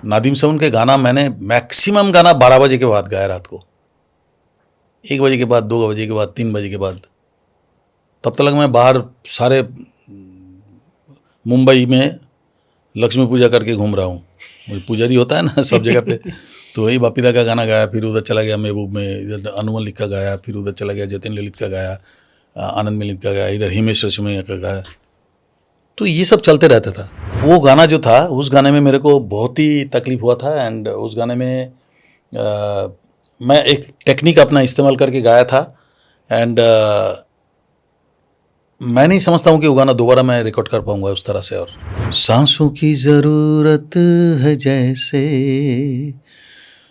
नादिम साउन के गाना मैंने मैक्सिमम गाना 12 बजे के बाद गाया रात को, 1 बजे के बाद, 2 बजे के बाद, 3 बजे के बाद। तब तक मैं बाहर सारे मुंबई में लक्ष्मी पूजा करके घूम रहा हूँ। पुजारी होता है ना सब जगह पे, तो वही बापीदा का गाना गाया, फिर उधर चला गया महबूब में, इधर अनु मलिक का गाया, फिर उधर चला गया जतिन ललित का गाया, आनंद मलिक का गाया, इधर हिमेश रेशमिया का गाया। तो ये सब चलते रहता था। वो गाना जो था, उस गाने में मेरे को बहुत ही तकलीफ हुआ था। एंड उस गाने में मैं एक टेक्निक अपना इस्तेमाल करके गाया था। एंड मैं नहीं समझता हूँ कि वो गाना दोबारा मैं रिकॉर्ड कर पाऊंगा उस तरह से। और सांसों की ज़रूरत है जैसे,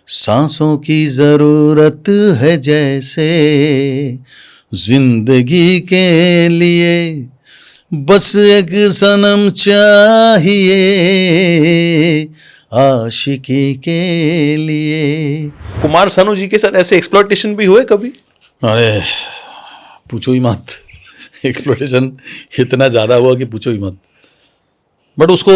सांसों की ज़रूरत है जैसे, जिंदगी के लिए बस एक सनम चाहिए, आशिकी के लिए। कुमार सानू जी के साथ ऐसे एक्सप्लॉयटेशन भी हुए कभी? अरे पूछो ही मत, एक्सप्लोरेशन इतना ज़्यादा हुआ कि पूछो ही मत। बट उसको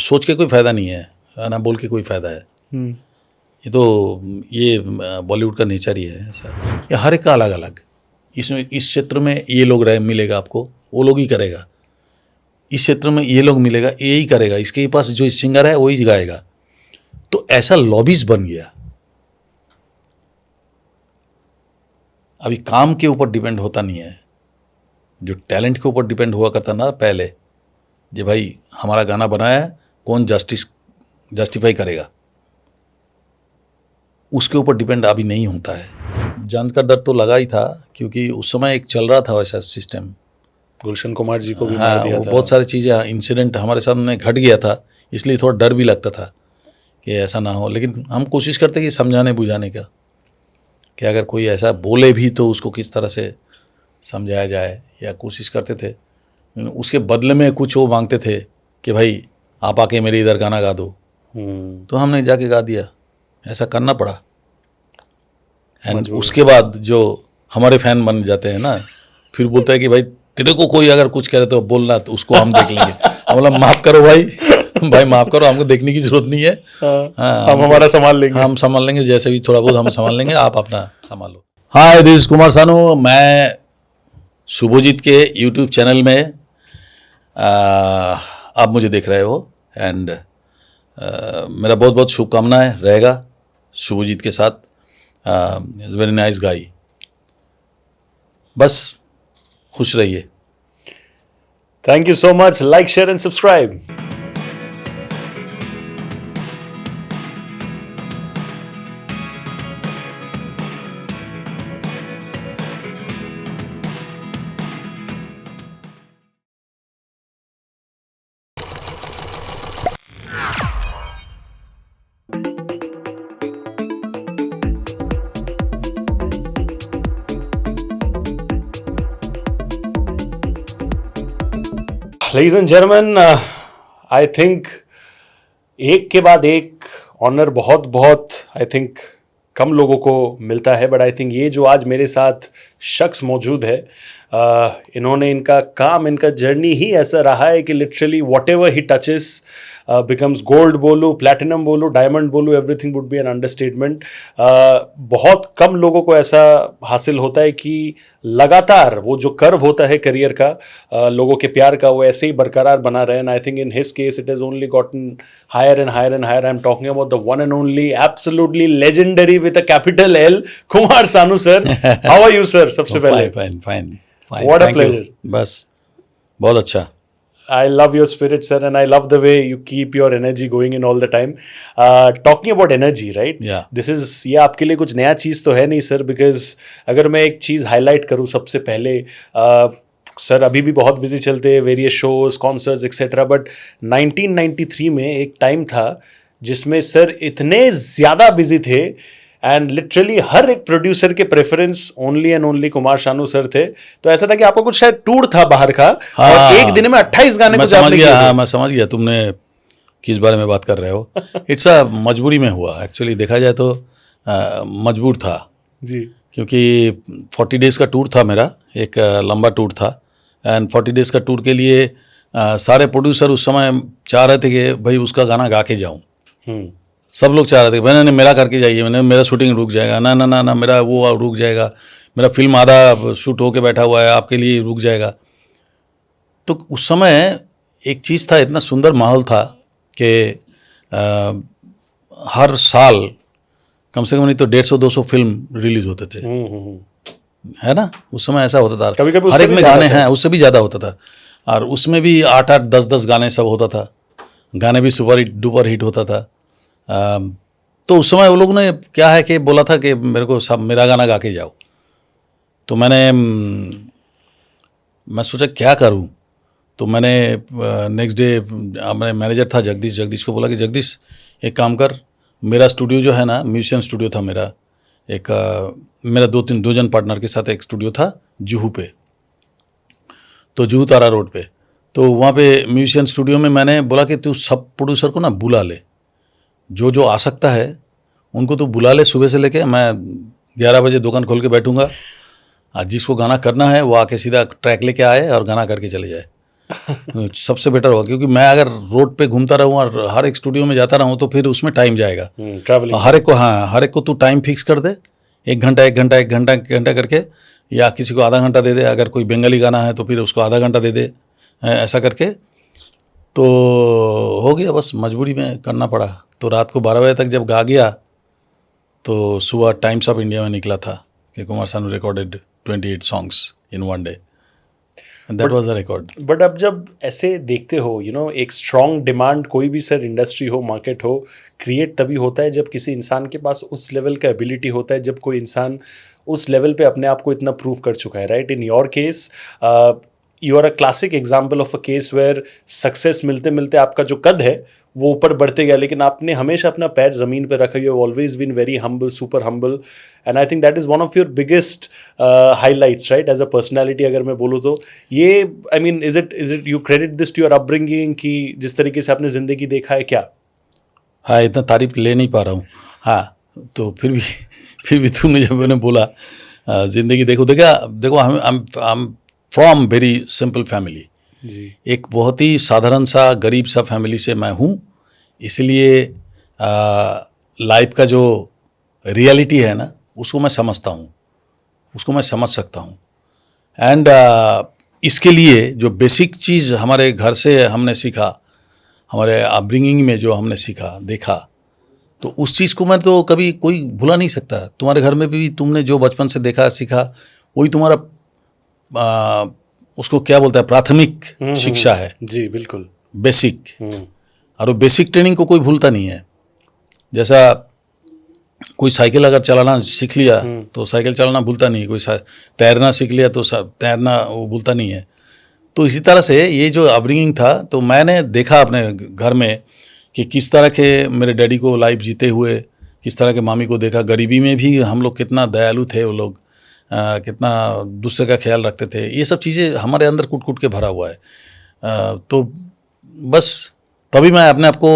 सोच के कोई फ़ायदा नहीं है ना, बोल के कोई फ़ायदा है। ये तो ये बॉलीवुड का नेचर ही है ऐसा। ये हर एक का अलग अलग, इसमें इस क्षेत्र में ये लोग रहे मिलेगा आपको, वो लोग ही करेगा। इस क्षेत्र में ये लोग मिलेगा, ये ही करेगा। इसके पास जो सिंगर है वही गाएगा। तो ऐसा लॉबीज बन गया। अभी काम के ऊपर डिपेंड होता नहीं है, जो टैलेंट के ऊपर डिपेंड हुआ करता ना पहले, जे भाई हमारा गाना बनाया है, कौन जस्टिफाई करेगा, उसके ऊपर डिपेंड अभी नहीं होता है। जान का डर तो लगा ही था, क्योंकि उस समय एक चल रहा था वैसा सिस्टम। गुलशन कुमार जी को भी मार दिया था। बहुत सारी चीज़ें, इंसिडेंट हमारे सामने घट गया था, इसलिए थोड़ा डर भी लगता था कि ऐसा ना हो। लेकिन हम कोशिश करते कि समझाने बुझाने का, कि अगर कोई ऐसा बोले भी तो उसको किस तरह से समझाया जाए, या कोशिश करते थे। उसके बदले में कुछ वो मांगते थे कि भाई आप आके मेरे इधर गाना गा दो, तो हमने जाके गा दिया। ऐसा करना पड़ा। एंड उसके बाद जो हमारे फैन बन जाते हैं ना, फिर बोलता है कि भाई तेरे को कोई अगर कुछ करे तो बोलना, तो उसको हम देख लेंगे। हम बोला माफ़ करो भाई, भाई माफ़ करो, हमको देखने की जरूरत नहीं है। हम हमारा संभाल लेंगे, हम संभाल लेंगे, जैसे भी थोड़ा बहुत हम संभाल लेंगे, आप अपना संभालो। हाय, दिस इज कुमार सानू। मैं शुभजीत के यूट्यूब चैनल में आप मुझे देख रहे हो। एंड मेरा बहुत बहुत शुभकामनाएं रहेगा शुभजीत के साथ। इज़ वेरी नाइस गाई। बस खुश रहिए। Thank you so much. Like, share and subscribe. Ladies and gentlemen, I think एक के बाद एक ऑनर बहुत बहुत आई थिंक कम लोगों को मिलता है। बट आई थिंक ये जो आज मेरे साथ शख्स मौजूद है, इन्होंने, इनका काम, इनका जर्नी ही ऐसा रहा है कि literally what ever he touches becomes gold बोलो, प्लैटिनम बोलो, डायमंड बोलो, everything would be an understatement. बहुत कम लोगों को ऐसा हासिल होता है कि लगातार वो जो कर्व होता है करियर का, लोगों के प्यार का, वो ऐसे ही बरकरार बना रहे। And I think in his case it has only gotten higher and higher and higher. I am talking about the one and only absolutely legendary with a capital L, Kumar Sanu sir. How are you sir? सबसे पहले fine fine. What a pleasure. बस बहुत अच्छा। I love your spirit, sir, and I love the way you keep your energy going in all the time. Talking about energy, right? Yeah. This is, ये आपके लिए कुछ नया चीज़ तो है नहीं सर, बिकॉज अगर मैं एक चीज़ हाईलाइट करूँ सबसे पहले, सर अभी भी बहुत बिजी चलते हैं, various shows, concerts etcetera. But 1993 में एक टाइम था जिसमें सर इतने ज़्यादा बिजी थे, एंड लिटरली हर एक प्रोड्यूसर के preference only and only Kumar Sanu sir थे। तो ऐसा था कि आपका कुछ शायद टूर था बाहर का, और एक दिन में 28 गाने कुछ आपने किए। हाँ, मैं समझ गया तुमने किस बारे में बात कर रहे हो। इट्स अ मजबूरी में हुआ, एक्चुअली देखा जाए तो मजबूर था जी, क्योंकि 40 डेज़ का टूर था मेरा, एक लंबा टूर था। एंड 40 डेज़ का टूर के लिए सारे प्रोड्यूसर उस समय चाह रहे थे कि भाई उसका गाना गा के जाऊँ। सब लोग चाह रहे थे मैंने मेरा करके जाइए, मैंने मेरा शूटिंग रुक जाएगा, ना ना ना ना मेरा वो रुक जाएगा, मेरा फिल्म आधा शूट होके बैठा हुआ है, आपके लिए रुक जाएगा। तो उस समय एक चीज़ था, इतना सुंदर माहौल था कि हर साल कम से कम नहीं तो 150-200 फिल्म रिलीज होते थे, है ना। उस समय ऐसा होता था, कभी-कभी हर उससे एक भी में ज़्यादा गाने शायद। हैं, उससे भी ज़्यादा होता था। और उसमें भी 8-8 10-10 गाने सब होता था, गाने भी सुपर हिट डुपर हिट होता था। तो उस समय वो लोग ने क्या है कि बोला था कि मेरे को सब मेरा गाना गा के जाओ। तो मैं सोचा क्या करूं। तो मैंने नेक्स्ट डे मेरा मैनेजर था जगदीश को बोला कि जगदीश एक काम कर, मेरा स्टूडियो जो है ना, म्यूजिशियन स्टूडियो था मेरा, एक मेरा 2 जन पार्टनर के साथ एक स्टूडियो था जुहू पे, तो जुहू तारा रोड पे। तो वहाँ पे म्यूजिशियन स्टूडियो में मैंने बोला कि तू सब प्रोड्यूसर को ना बुला ले, जो आ सकता है उनको तो बुला ले, सुबह से लेके मैं 11 बजे दुकान खोल के बैठूंगा, आज जिसको गाना करना है वो आके सीधा ट्रैक लेके आए और गाना करके चले जाए। सबसे बेटर होगा, क्योंकि मैं अगर रोड पे घूमता रहूँ और हर एक स्टूडियो में जाता रहूँ तो फिर उसमें टाइम जाएगा। ट्रैवलिंग हर एक को तू टाइम फिक्स कर दे, 1 घंटा करके, या किसी को आधा घंटा दे दे, अगर कोई बंगाली गाना है तो फिर उसको आधा घंटा दे दे, ऐसा करके। तो हो गया, बस मजबूरी में करना पड़ा। तो रात को 12 बजे तक जब गा गया तो सुबह टाइम्स ऑफ इंडिया में निकला था कि Kumar Sanu recorded 28 songs in one day, that was the record. But अब जब ऐसे देखते हो एक स्ट्रॉन्ग डिमांड, कोई भी सर इंडस्ट्री हो, मार्केट हो, क्रिएट तभी होता है जब किसी इंसान के पास उस लेवल का एबिलिटी होता है, जब कोई इंसान उस लेवल पे अपने आप को इतना प्रूव कर चुका है, right. In your case you are a classic example of a case where success मिलते मिलते आपका जो कद है वो ऊपर बढ़ते गया, लेकिन आपने हमेशा अपना पैर ज़मीन पर रखा। You have always been very humble, super humble, and I think that is one of your biggest highlights, right, as a personality. अगर मैं बोलूँ तो ये, I mean, is it you credit this to your upbringing, कि जिस तरीके से आपने ज़िंदगी देखा है क्या? हाँ, इतना तारीफ ले नहीं पा रहा हूँ। हाँ, तो फिर भी तुमने जब मैंने बोला ज़िंदगी देखो हम फ्रॉम वेरी सिंपल फैमिली, जी। एक बहुत ही साधारण सा गरीब सा फैमिली से मैं हूँ, इसलिए लाइफ का जो रियलिटी है ना उसको मैं समझता हूँ, उसको मैं समझ सकता हूँ। एंड इसके लिए जो बेसिक चीज़ हमारे घर से हमने सीखा, हमारे अपब्रिंगिंग में जो हमने सीखा देखा, तो उस चीज़ को मैं तो कभी कोई भुला नहीं सकता। तुम्हारे घर में भी तुमने जो बचपन से देखा सीखा वही तुम्हारा उसको क्या बोलते हैं, प्राथमिक शिक्षा है, जी बिल्कुल, बेसिक। और वो बेसिक ट्रेनिंग को कोई भूलता नहीं है। जैसा कोई साइकिल अगर चलाना सीख लिया तो साइकिल चलाना भूलता नहीं है, कोई तैरना सीख लिया तो तैरना वो भूलता नहीं है। तो इसी तरह से ये जो अपब्रिंगिंग था, तो मैंने देखा अपने घर में कि किस तरह के मेरे डैडी को लाइफ जीते हुए, किस तरह के मामी को देखा, गरीबी में भी हम लोग कितना दयालु थे, वो लोग कितना दूसरे का ख्याल रखते थे। ये सब चीज़ें हमारे अंदर कूट कूट के भरा हुआ है। तो बस तभी मैं अपने आप को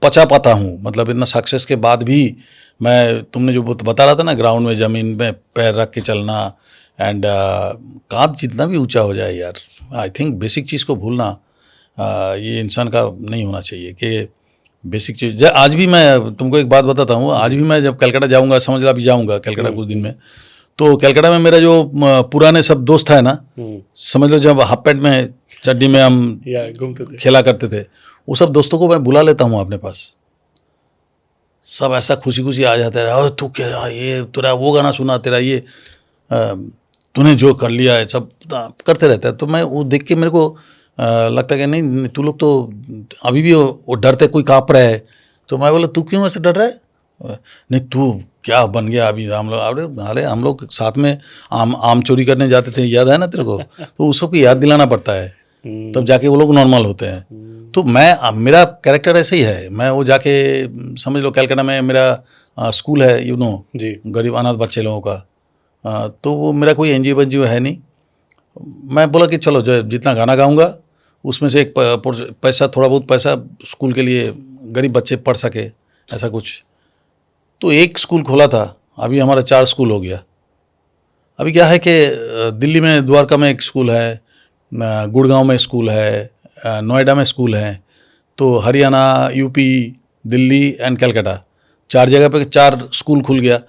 पचा पाता हूँ, मतलब इतना सक्सेस के बाद भी मैं, तुमने जो बता रहा था ना, ग्राउंड में ज़मीन में पैर रख के चलना, एंड कांध जितना भी ऊंचा हो जाए यार, आई थिंक बेसिक चीज़ को भूलना ये इंसान का नहीं होना चाहिए। कि बेसिक चीज़ आज भी मैं तुमको एक बात बताता हूँ, आज भी मैं जब कलकत्ता जाऊँगा, समझ लो अभी जाऊँगा कलकत्ता कुछ दिन में, तो कलकत्ता में मेरा जो पुराने सब दोस्त है ना, समझ लो जब हाफ पैंट में चड्डी में हम घूमते थे, खेला करते थे, वो सब दोस्तों को मैं बुला लेता हूँ अपने पास। सब ऐसा खुशी खुशी आ जाता है, तू क्या, ये तेरा वो गाना सुना, तेरा ये तूने जो कर लिया है, सब करते रहता है। तो मैं वो देख के मेरे को लगता है कि नहीं तू लोग तो अभी भी वो डरते, कोई काँप रहा है। तो मैं बोला तू क्यों ऐसे डर रहा है, नहीं तू क्या बन गया अभी, हम लोग हाले हम लोग साथ में आम चोरी करने जाते थे, याद है ना तेरे को, तो उस सबको याद दिलाना पड़ता है, तब जाके वो लोग नॉर्मल होते हैं। तो मेरा कैरेक्टर ऐसे ही है। मैं वो जाके समझ लो कलकत्ता में मेरा स्कूल है, जी, गरीब अनाथ बच्चे लोगों का, तो वो मेरा कोई NGO है नहीं। मैं बोला कि चलो जो जितना गाना गाऊंगा उसमें से एक पैसा, थोड़ा बहुत पैसा स्कूल के लिए, गरीब बच्चे पढ़ सके, ऐसा कुछ। तो एक स्कूल खोला था, अभी हमारा 4 स्कूल हो गया। अभी क्या है कि दिल्ली में द्वारका में एक स्कूल है, गुड़गांव में स्कूल है, नोएडा में स्कूल है, तो हरियाणा, यूपी, दिल्ली एंड कलकत्ता, 4 जगह पे 4 स्कूल खुल गया।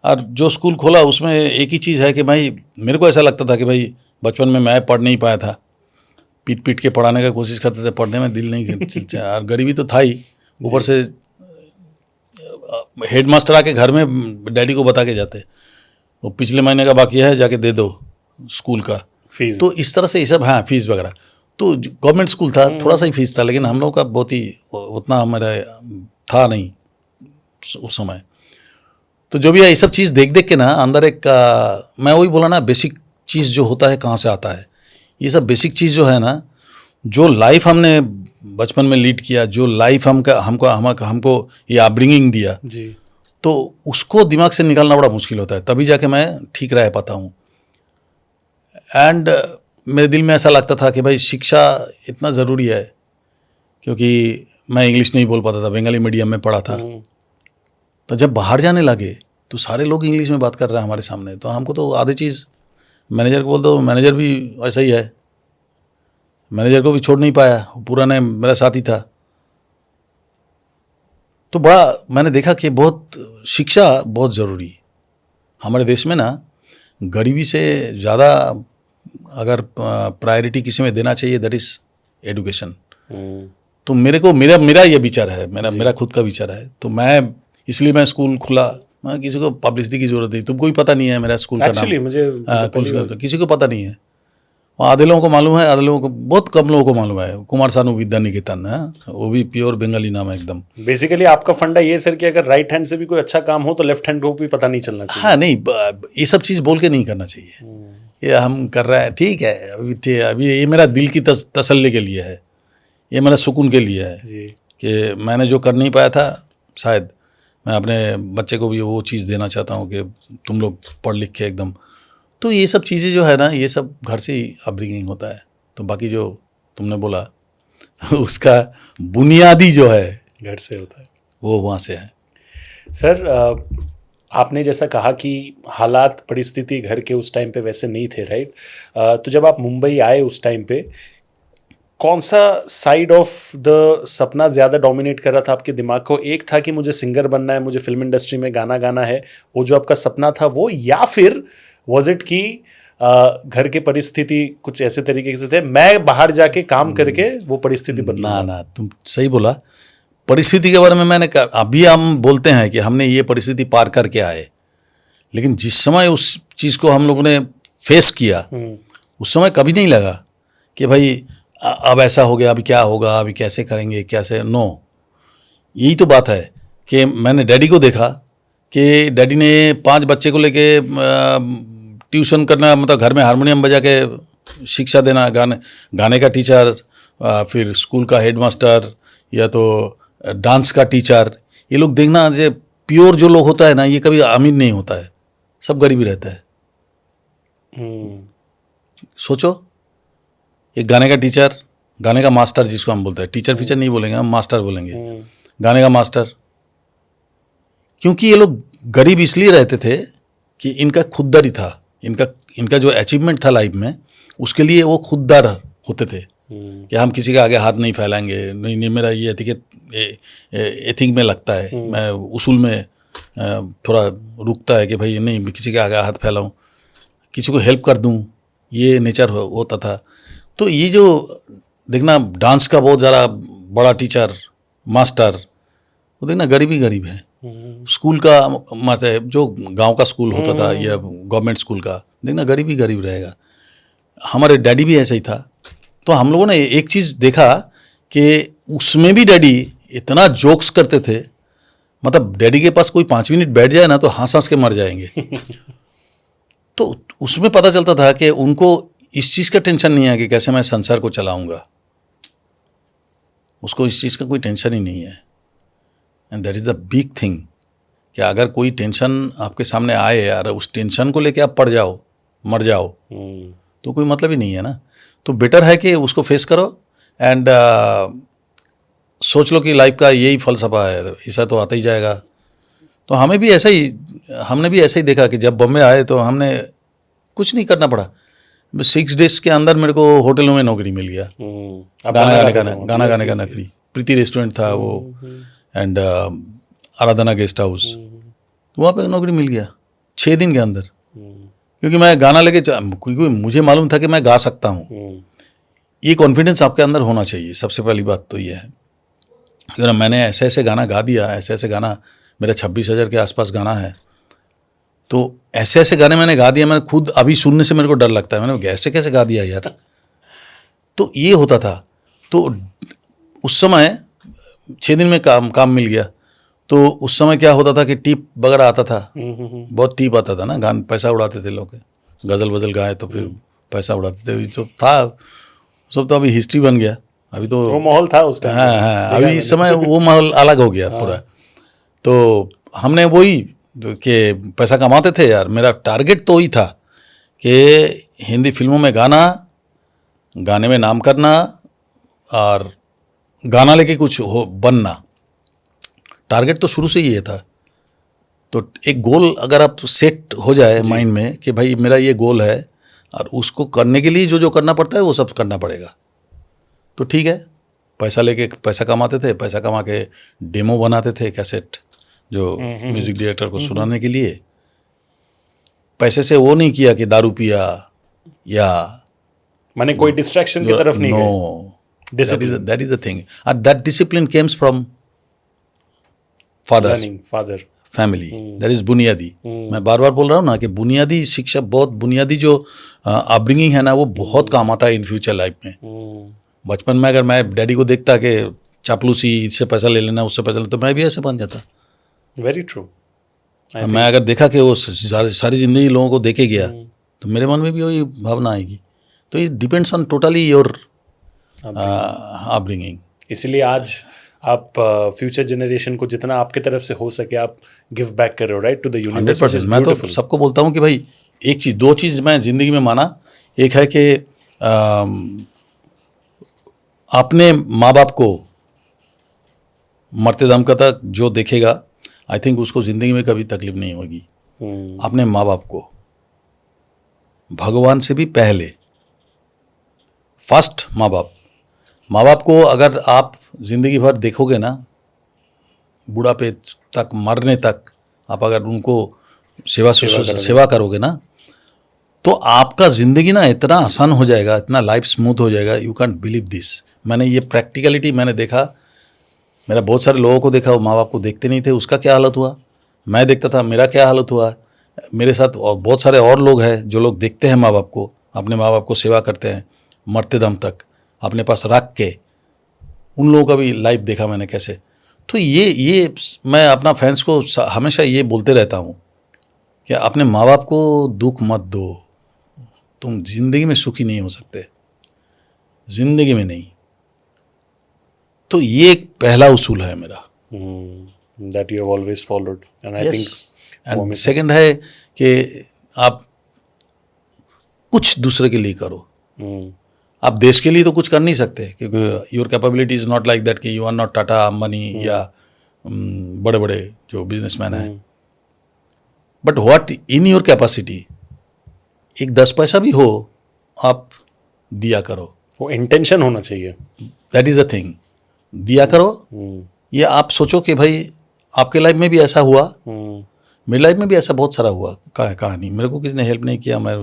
और जो स्कूल खोला उसमें एक ही चीज़ है कि भाई मेरे को ऐसा लगता था कि भाई बचपन में मैं पढ़ नहीं पाया था, पीट पीट के पढ़ाने का कोशिश करते थे, पढ़ने में दिल नहीं और गरीबी तो था ही, ऊपर से हेडमास्टर आके घर में डैडी को बता के जाते, वो पिछले महीने का बाकी है जाके दे दो स्कूल का फीस। तो इस तरह से ये सब, हाँ फीस वगैरह। तो गवर्नमेंट स्कूल था, थोड़ा सा ही फीस था, लेकिन हम लोग का बहुत ही उतना हमारा था नहीं उस समय। तो जो भी है ये सब चीज़ देख देख के ना अंदर एक मैं वही बोला ना, बेसिक चीज़ जो होता है कहाँ से आता है, ये सब बेसिक चीज़ जो है ना, जो लाइफ हमने बचपन में लीड किया, जो लाइफ हमको ये अपब्रिंगिंग दिया, जी। तो उसको दिमाग से निकालना बड़ा मुश्किल होता है, तभी जाके मैं ठीक रह पाता हूँ। एंड मेरे दिल में ऐसा लगता था कि भाई शिक्षा इतना ज़रूरी है, क्योंकि मैं इंग्लिश नहीं बोल पाता था, बंगाली मीडियम में पढ़ा था। तो जब बाहर जाने लगे तो सारे लोग इंग्लिश में बात कर रहे हैं हमारे सामने, तो हमको तो आधी चीज़ मैनेजर को बोल दो, मैनेजर भी ऐसा ही है, मैनेजर को भी छोड़ नहीं पाया, पूरा ने मेरा साथी था। तो बड़ा मैंने देखा कि बहुत शिक्षा बहुत ज़रूरी है हमारे देश में ना। गरीबी से ज़्यादा अगर प्रायोरिटी किसी में देना चाहिए, दैट इज़ एडुकेशन। तो मेरा ये विचार है, मेरा खुद का विचार है। तो मैं इसलिए मैं स्कूल खुला, मैं किसी को पब्लिसिटी की जरूरत नहीं, तुमको भी पता नहीं है मेरा स्कूल का नाम, मुझे किसी को पता नहीं है। आधे लोगों को मालूम है, आधे लोगों को, बहुत कम लोगों को मालूम है। कुमार सानू विद्या निकेतन है, वो भी प्योर बंगाली नाम है एकदम। बेसिकली आपका फंडा ये सर कि अगर राइट हैंड से भी कोई अच्छा काम हो तो लेफ्ट हैंड को भी पता नहीं चलना चाहिए। हाँ नहीं, ये सब चीज़ बोल के नहीं करना चाहिए। ये हम कर रहे हैं ठीक है, अभी ये मेरा दिल की तसल्ली के लिए है, ये मेरा सुकून के लिए है जी। कि मैंने जो कर नहीं पाया था, शायद मैं अपने बच्चे को भी वो चीज़ देना चाहता हूँ कि तुम लोग पढ़ लिख के एकदम। तो ये सब चीज़ें जो है ना, ये सब घर से ही अपब्रिंगिंग होता है। तो बाकी जो तुमने बोला तो उसका बुनियादी जो है घर से होता है, वो वहाँ से है। सर आपने जैसा कहा कि हालात परिस्थिति घर के उस टाइम पे वैसे नहीं थे, राइट? तो जब आप मुंबई आए उस टाइम पे कौन सा साइड ऑफ द सपना ज़्यादा डोमिनेट कर रहा था आपके दिमाग को? एक था कि मुझे सिंगर बनना है, मुझे फिल्म इंडस्ट्री में गाना गाना है, वो जो आपका सपना था वो, या फिर वॉज इट कि घर की परिस्थिति कुछ ऐसे तरीके से थे, मैं बाहर जाके काम करके वो परिस्थिति बदलूंगा? ना, तुम सही बोला। परिस्थिति के बारे में मैंने कहा, अभी हम बोलते हैं कि हमने ये परिस्थिति पार करके आए, लेकिन जिस समय उस चीज़ को हम लोगों ने फेस किया, उस समय कभी नहीं लगा कि भाई अब ऐसा हो गया, अभी क्या होगा, अभी कैसे करेंगे, कैसे, नो। यही तो बात है कि मैंने डैडी को देखा कि डैडी ने 5 बच्चे को लेके ट्यूशन करना, मतलब घर में हारमोनियम बजा के शिक्षा देना, गाने का टीचर, फिर स्कूल का हेडमास्टर, या तो डांस का टीचर। ये लोग देखना, जो प्योर जो लोग होता है ना, ये कभी अमीर नहीं होता है, सब गरीबी रहता है। सोचो, एक गाने का टीचर, गाने का मास्टर जिसको हम बोलते हैं, टीचर फीचर नहीं बोलेंगे हम, मास्टर बोलेंगे, गाने का मास्टर। क्योंकि ये लोग गरीब इसलिए रहते थे कि इनका खुददारी था, इनका जो अचीवमेंट था लाइफ में, उसके लिए वो खुददार होते थे कि हम किसी के आगे हाथ नहीं फैलाएंगे, नहीं मेरा ये एथिक में लगता है, मैं उसूल में थोड़ा रुकता है कि भाई नहीं किसी के आगे हाथ फैलाऊं, किसी को हेल्प कर दूं, ये नेचर होता था। तो ये जो देखना, डांस का बहुत ज़्यादा बड़ा टीचर मास्टर, वो देखना गरीब ही गरीब है। स्कूल का मतलब जो गांव का स्कूल होता था या गवर्नमेंट स्कूल का, देखना गरीब ही गरीब रहेगा। हमारे डैडी भी ऐसा ही था। तो हम लोगों ने एक चीज़ देखा कि उसमें भी डैडी इतना जोक्स करते थे, मतलब डैडी के पास कोई 5 मिनट बैठ जाए ना तो हंस हंस के मर जाएंगे। तो उसमें पता चलता था कि उनको इस चीज़ का टेंशन नहीं है कि कैसे मैं संसार को चलाऊंगा, उसको इस चीज़ का कोई टेंशन ही नहीं है। And that is a big thing कि अगर कोई टेंशन आपके सामने आए और उस टेंशन को लेके आप पड़ जाओ, मर जाओ, तो कोई मतलब ही नहीं है ना। तो बेटर है कि उसको फेस करो एंड सोच लो कि लाइफ का यही फलसफा है, ऐसा तो आता ही जाएगा। तो हमने भी ऐसा ही देखा कि जब बॉम्बे आए तो हमने कुछ नहीं करना पड़ा, 6 डेज के अंदर मेरे को होटलों में नौकरी मिल गया। गाना गाने का नौकरी, प्रीति रेस्टोरेंट था वो, एंड आराधना गेस्ट हाउस, तो वहाँ पे नौकरी मिल गया 6 दिन के अंदर, क्योंकि मैं गाना लेके क्योंकि मुझे मालूम था कि मैं गा सकता हूँ। ये कॉन्फिडेंस आपके अंदर होना चाहिए, सबसे पहली बात तो ये है। क्योंकि मैंने ऐसे ऐसे गाना गा दिया, ऐसे ऐसे गाना, मेरा 26,000 के आसपास गाना है, तो ऐसे ऐसे गाने मैंने गा दिया, मैंने खुद अभी सुनने से मेरे को डर लगता है, मैंने ऐसे कैसे गा दिया यार। तो ये होता था। तो उस समय 6 दिन में काम मिल गया। तो उस समय क्या होता था कि टिप वगैरह आता था, बहुत टिप आता था ना, गान पैसा उड़ाते थे लोग, गज़ल वज़ल गाए तो फिर पैसा उड़ाते थे, जो था सब तो अभी हिस्ट्री बन गया। अभी तो वो माहौल था उस टाइम। हाँ, अभी इस समय वो माहौल अलग हो गया पूरा। तो हमने वही कि पैसा कमाते थे यार, मेरा टारगेट तो वही था कि हिंदी फिल्मों में गाना, गाने में नाम करना और गाना लेके कुछ हो बनना। टारगेट तो शुरू से ही ये था। तो एक गोल अगर आप सेट हो जाए माइंड में कि भाई मेरा ये गोल है, और उसको करने के लिए जो जो करना पड़ता है वो सब करना पड़ेगा, तो ठीक है। पैसा लेके पैसा कमाते थे, पैसा कमा के डेमो बनाते थे कैसेट, जो म्यूजिक डायरेक्टर को सुनाने के लिए। पैसे से वो नहीं किया कि दारू पिया या माने कोई डिस्ट्रैक्शन की तरफ नहीं गए। Discipline, that is the thing, and that discipline Kemps from father family, that is बुनियादी। मैं बार बार बोल रहा हूँ ना कि बुनियादी शिक्षा, बहुत बुनियादी जो अपब्रिंगिंग है ना, वो बहुत काम आता है इन फ्यूचर लाइफ में। बचपन में अगर मैं डैडी को देखता कि चापलूसी, इससे पैसा ले लेना, उससे पैसा लेना, तो मैं भी ऐसे बन जाता। Very true. मैं अगर देखा कि वो सारी जिंदगी लोगों को देके गया, तो मेरे मन में भी वही भावना आएगी। तो it depends on totally your upbringing. इसलिए आज आप फ्यूचर जनरेशन को जितना आपके तरफ से हो सके आप गिव बैक कर रहे हो, राइट, टू द यूनिवर्स। 100%। मैं तो सबको बोलता हूँ कि भाई एक चीज़, 2 चीज़ मैं ज़िंदगी में माना। एक है कि अपने माँ बाप को मरते दम तक जो देखेगा, आई थिंक उसको ज़िंदगी में कभी तकलीफ नहीं होगी। अपने माँ बाप को भगवान से भी पहले, फर्स्ट माँ बाप को अगर आप ज़िंदगी भर देखोगे ना, बुढ़ापे तक, मरने तक आप अगर उनको सेवा करोगे ना, तो आपका ज़िंदगी ना इतना आसान हो जाएगा, इतना लाइफ स्मूथ हो जाएगा, यू कैंट बिलीव दिस। मैंने ये प्रैक्टिकलिटी मैंने देखा, मेरा बहुत सारे लोगों को देखा, वो माँ बाप को देखते नहीं थे, उसका क्या हालत हुआ। मैं देखता था, मेरा क्या हालत हुआ। मेरे साथ और बहुत सारे और लोग हैं जो लोग देखते हैं माँ बाप को, अपने माँ बाप को सेवा करते हैं मरते दम तक, अपने पास रख के। उन लोगों का भी लाइफ देखा मैंने कैसे। तो ये मैं अपना फैंस को हमेशा ये बोलते रहता हूँ कि अपने माँ बाप को दुख मत दो, तुम जिंदगी में सुखी नहीं हो सकते, जिंदगी में नहीं। तो ये एक पहला उसूल है मेरा, that you have always followed, and I think. And second है कि आप कुछ दूसरे के लिए करो। आप देश के लिए तो कुछ कर नहीं सकते, क्योंकि your capability is not like that कि you are not Tata, Ambani या बड़े बड़े जो बिजनेसमैन हैं। But what in your capacity, एक 10 पैसा भी हो आप दिया करो। वो इंटेंशन होना चाहिए, दैट इज द थिंग। दिया करो। ये आप सोचो कि भाई आपके लाइफ में भी ऐसा हुआ, मेरी लाइफ में भी ऐसा बहुत सारा हुआ कहानी। मेरे को किसी ने हेल्प नहीं किया, मैं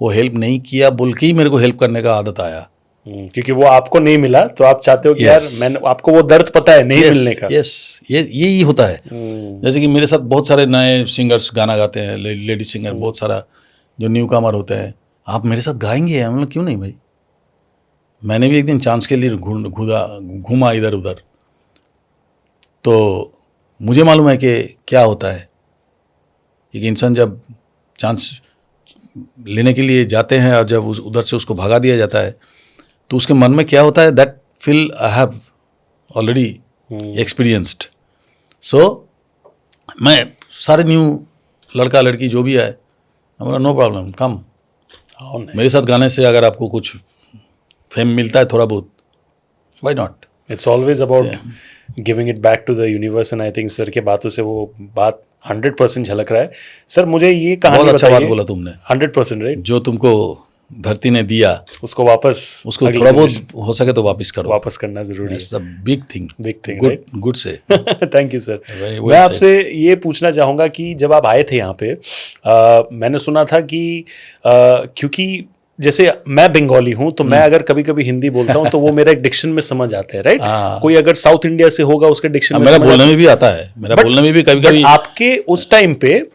वो हेल्प नहीं किया बोल के ही मेरे को हेल्प करने का आदत आया, क्योंकि वो आपको नहीं मिला तो आप चाहते हो कि यार मैंने, आपको वो दर्द पता है नहीं मिलने का। यस, यही होता है। जैसे कि मेरे साथ बहुत सारे नए सिंगर्स गाना गाते हैं, लेडी सिंगर, बहुत सारा जो न्यू कमर होते हैं, आप मेरे साथ गाएंगे? हम लोग क्यों नहीं भाई। मैंने भी एक दिन चांस के लिए घूमा इधर उधर, तो मुझे मालूम है कि क्या होता है। एक इंसान जब चांस लेने के लिए जाते हैं और जब उधर से उसको भगा दिया जाता है, तो उसके मन में क्या होता है, that feel I have already experienced. So मैं सारे न्यू लड़का लड़की जो भी है, हमारा नो प्रॉब्लम, कम मेरे साथ गाने से अगर आपको कुछ फेम मिलता है थोड़ा बहुत, why not. It's always about giving it back to the universe, and I think sir के बातों से वो बात 100% झलक रहा है। सर मुझे ये कहानी बहुत अच्छा बताइए। बात बोला तुमने, 100% राइट। जो तुमको धरती ने दिया उसको वापस, उसको थोड़ा बहुत हो सके तो वापस करो, वापस करना जरूरी है। That's the big thing, good say। Thank you sir. Very well मैं आपसे ये पूछना चाहूँगा कि जब आप आए थे यहाँ पे, मैंने सुना था कि क्योंकि जैसे मैं बंगाली हूँ तो मैं अगर कभी कभी हिंदी बोलता हूँ तो वो मेरा एक डिक्शन में समझ आता है, राइट? कोई अगर साउथ इंडिया से होगा उसके डिक्शन में मेरा समझ बोलने में भी आता है, मेरा बोलने में भी कभी कभी आपके उस टाइम पे,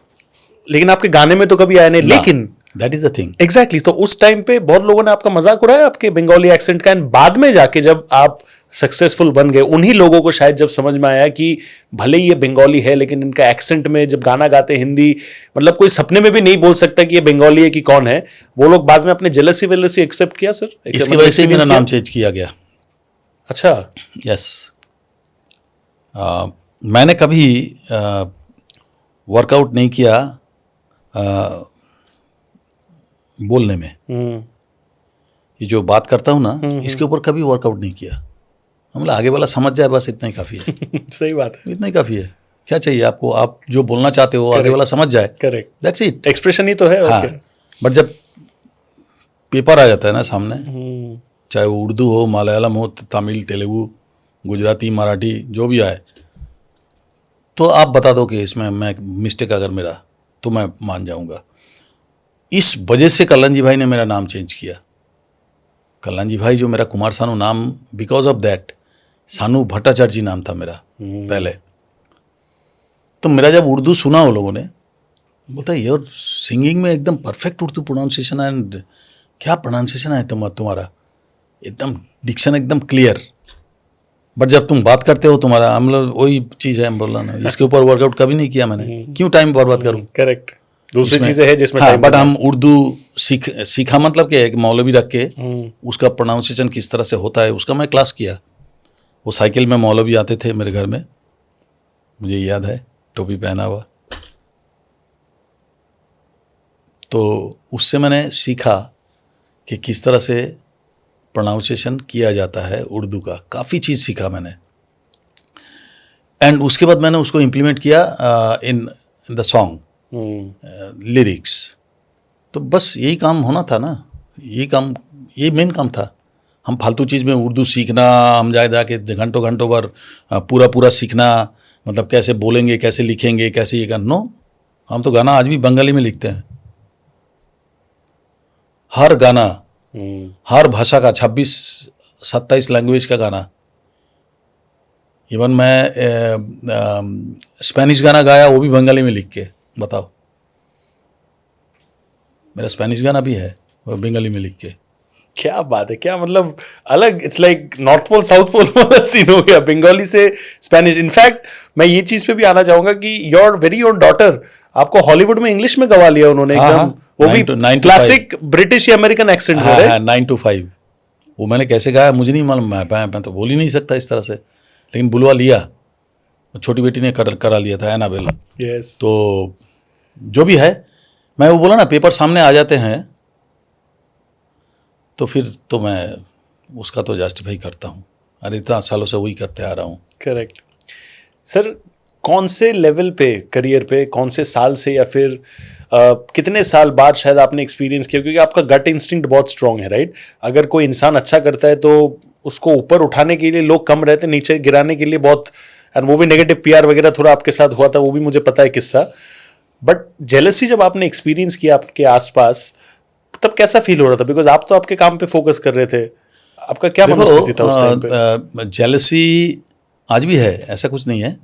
लेकिन आपके गाने में तो कभी आया नहीं। लेकिन that is the thing, exactly तो उस टाइम पे बहुत लोगों ने आपका मजाक उड़ाया आपके बंगाली एक्सेंट का, एंड बाद में जाके जब आप सक्सेसफुल बन गए उन्हीं लोगों को शायद जब समझ में आया कि भले ही ये बंगाली है लेकिन इनका एक्सेंट में जब गाना गाते हिंदी, मतलब कोई सपने में भी नहीं बोल सकता कि ये बंगाली है कि कौन है। वो लोग बाद में अपने जेलसी वेलसी एक्सेप्ट किया सर? इसकी वजह से मेरा नाम चेंज किया गया। अच्छा, यस। मैंने कभी वर्कआउट नहीं किया बोलने में, ये जो बात करता हूँ ना इसके ऊपर कभी वर्कआउट नहीं किया। हम आगे वाला समझ जाए बस इतना ही काफ़ी है। सही बात है, इतना ही काफ़ी है। क्या चाहिए आपको? आप जो बोलना चाहते हो आगे वाला समझ जाए, करेक्ट, दैट्स इट। एक्सप्रेशन ही तो है। हाँ, बट जब पेपर आ जाता है ना सामने, चाहे वो उर्दू हो, मलयालम हो, तमिल, तेलुगु, गुजराती, मराठी, जो भी आए, तो आप बता दो कि इसमें मैं मिस्टेक अगर मेरा, तो मैं मान जाऊंगा। इस वजह से कल्याण जी भाई ने मेरा नाम चेंज किया। कल्याण जी भाई जो मेरा कुमार सानू नाम, बिकॉज ऑफ दैट, सानू भट्टाचार्य जी नाम था मेरा पहले। तो मेरा जब उर्दू सुना वो लोगों ने, बोलता है यार सिंगिंग में एकदम परफेक्ट उर्दू प्रोनाउंसिएशन है, एंड क्या प्रोनाउंसिएशन है तुम्हारा, एकदम डिक्शन एकदम क्लियर। बट जब तुम बात करते हो तुम्हारा, हम लोग वही चीज़ है, हम बोला ना, इसके ऊपर वर्कआउट कभी नहीं किया मैंने, क्यों टाइम बर्बाद करूँ? करेक्ट, दूसरी चीज़ें हैं जिसमें हाँ, बट हम उर्दू सीखा मतलब क्या है कि मौलवी रख के उसका प्रोनाउंसिएशन किस तरह से होता है उसका मैं क्लास किया। वो साइकिल में मौलवी आते थे मेरे घर में, मुझे याद है, टोपी पहना हुआ, तो उससे मैंने सीखा कि किस तरह से प्रोनाउंसिएशन किया जाता है उर्दू का, काफ़ी चीज़ सीखा मैंने। एंड उसके बाद मैंने उसको इम्प्लीमेंट किया इन द सॉन्ग लिरिक्स। तो बस यही काम होना था ना, यही मेन काम था। हम फालतू चीज़ में उर्दू सीखना, हम जाके घंटों घंटों भर पूरा सीखना, मतलब कैसे बोलेंगे, कैसे लिखेंगे, कैसे ये करना। नो, हम तो गाना आज भी बंगाली में लिखते हैं, हर गाना, हर भाषा का, 26-27 लैंग्वेज का गाना। इवन मैं स्पेनिश गाना गाया वो भी बंगाली में लिख के, बताओ। मेरा स्पेनिश गाना भी है वो बंगाली में लिख के। क्या बात है, क्या मतलब अलग, it's like north pole south pole वाला सीन हो गया, बंगाली से स्पेनिश। इनफैक्ट मैं ये चीज पे भी आना चाहूंगा कि योर डॉटर आपको हॉलीवुड में इंग्लिश में गवा लिया उन्होंने, एकदम वो भी क्लासिक ब्रिटिश या अमेरिकन एक्सेंट में। हाँ, 9 to 5 वो मैंने कैसे गाया मुझे नहीं मालूम, मैं तो बोल ही नहीं सकता इस तरह से, लेकिन बुलवा लिया। छोटी बेटी ने करा लिया था, एनाबेल। यस। तो जो भी है, मैं वो बोला ना, पेपर सामने आ जाते हैं तो फिर तो मैं उसका तो जस्टिफाई करता हूँ। अरे इतना सालों से वही करते आ रहा हूँ। Correct sir. कौन से लेवल पे करियर पे, कौन से साल से, या फिर कितने साल बाद शायद आपने एक्सपीरियंस किया, क्योंकि आपका गट इंस्टिंक्ट बहुत स्ट्रांग है, राइट? अगर कोई इंसान अच्छा करता है तो उसको ऊपर उठाने के लिए लोग कम रहते, नीचे गिराने के लिए बहुत, एंड वो भी नेगेटिव पीआर वगैरह थोड़ा आपके साथ हुआ था, वो भी मुझे पता है किस्सा। बट जेलसी जब आपने एक्सपीरियंस किया आपके आसपास, तब कैसा फील हो रहा था? बिकॉज आप तो आपके काम पे फोकस कर रहे थे, आपका क्या मनोस्थिति था उस टाइम पे? जेलसी आज भी है, ऐसा कुछ नहीं है,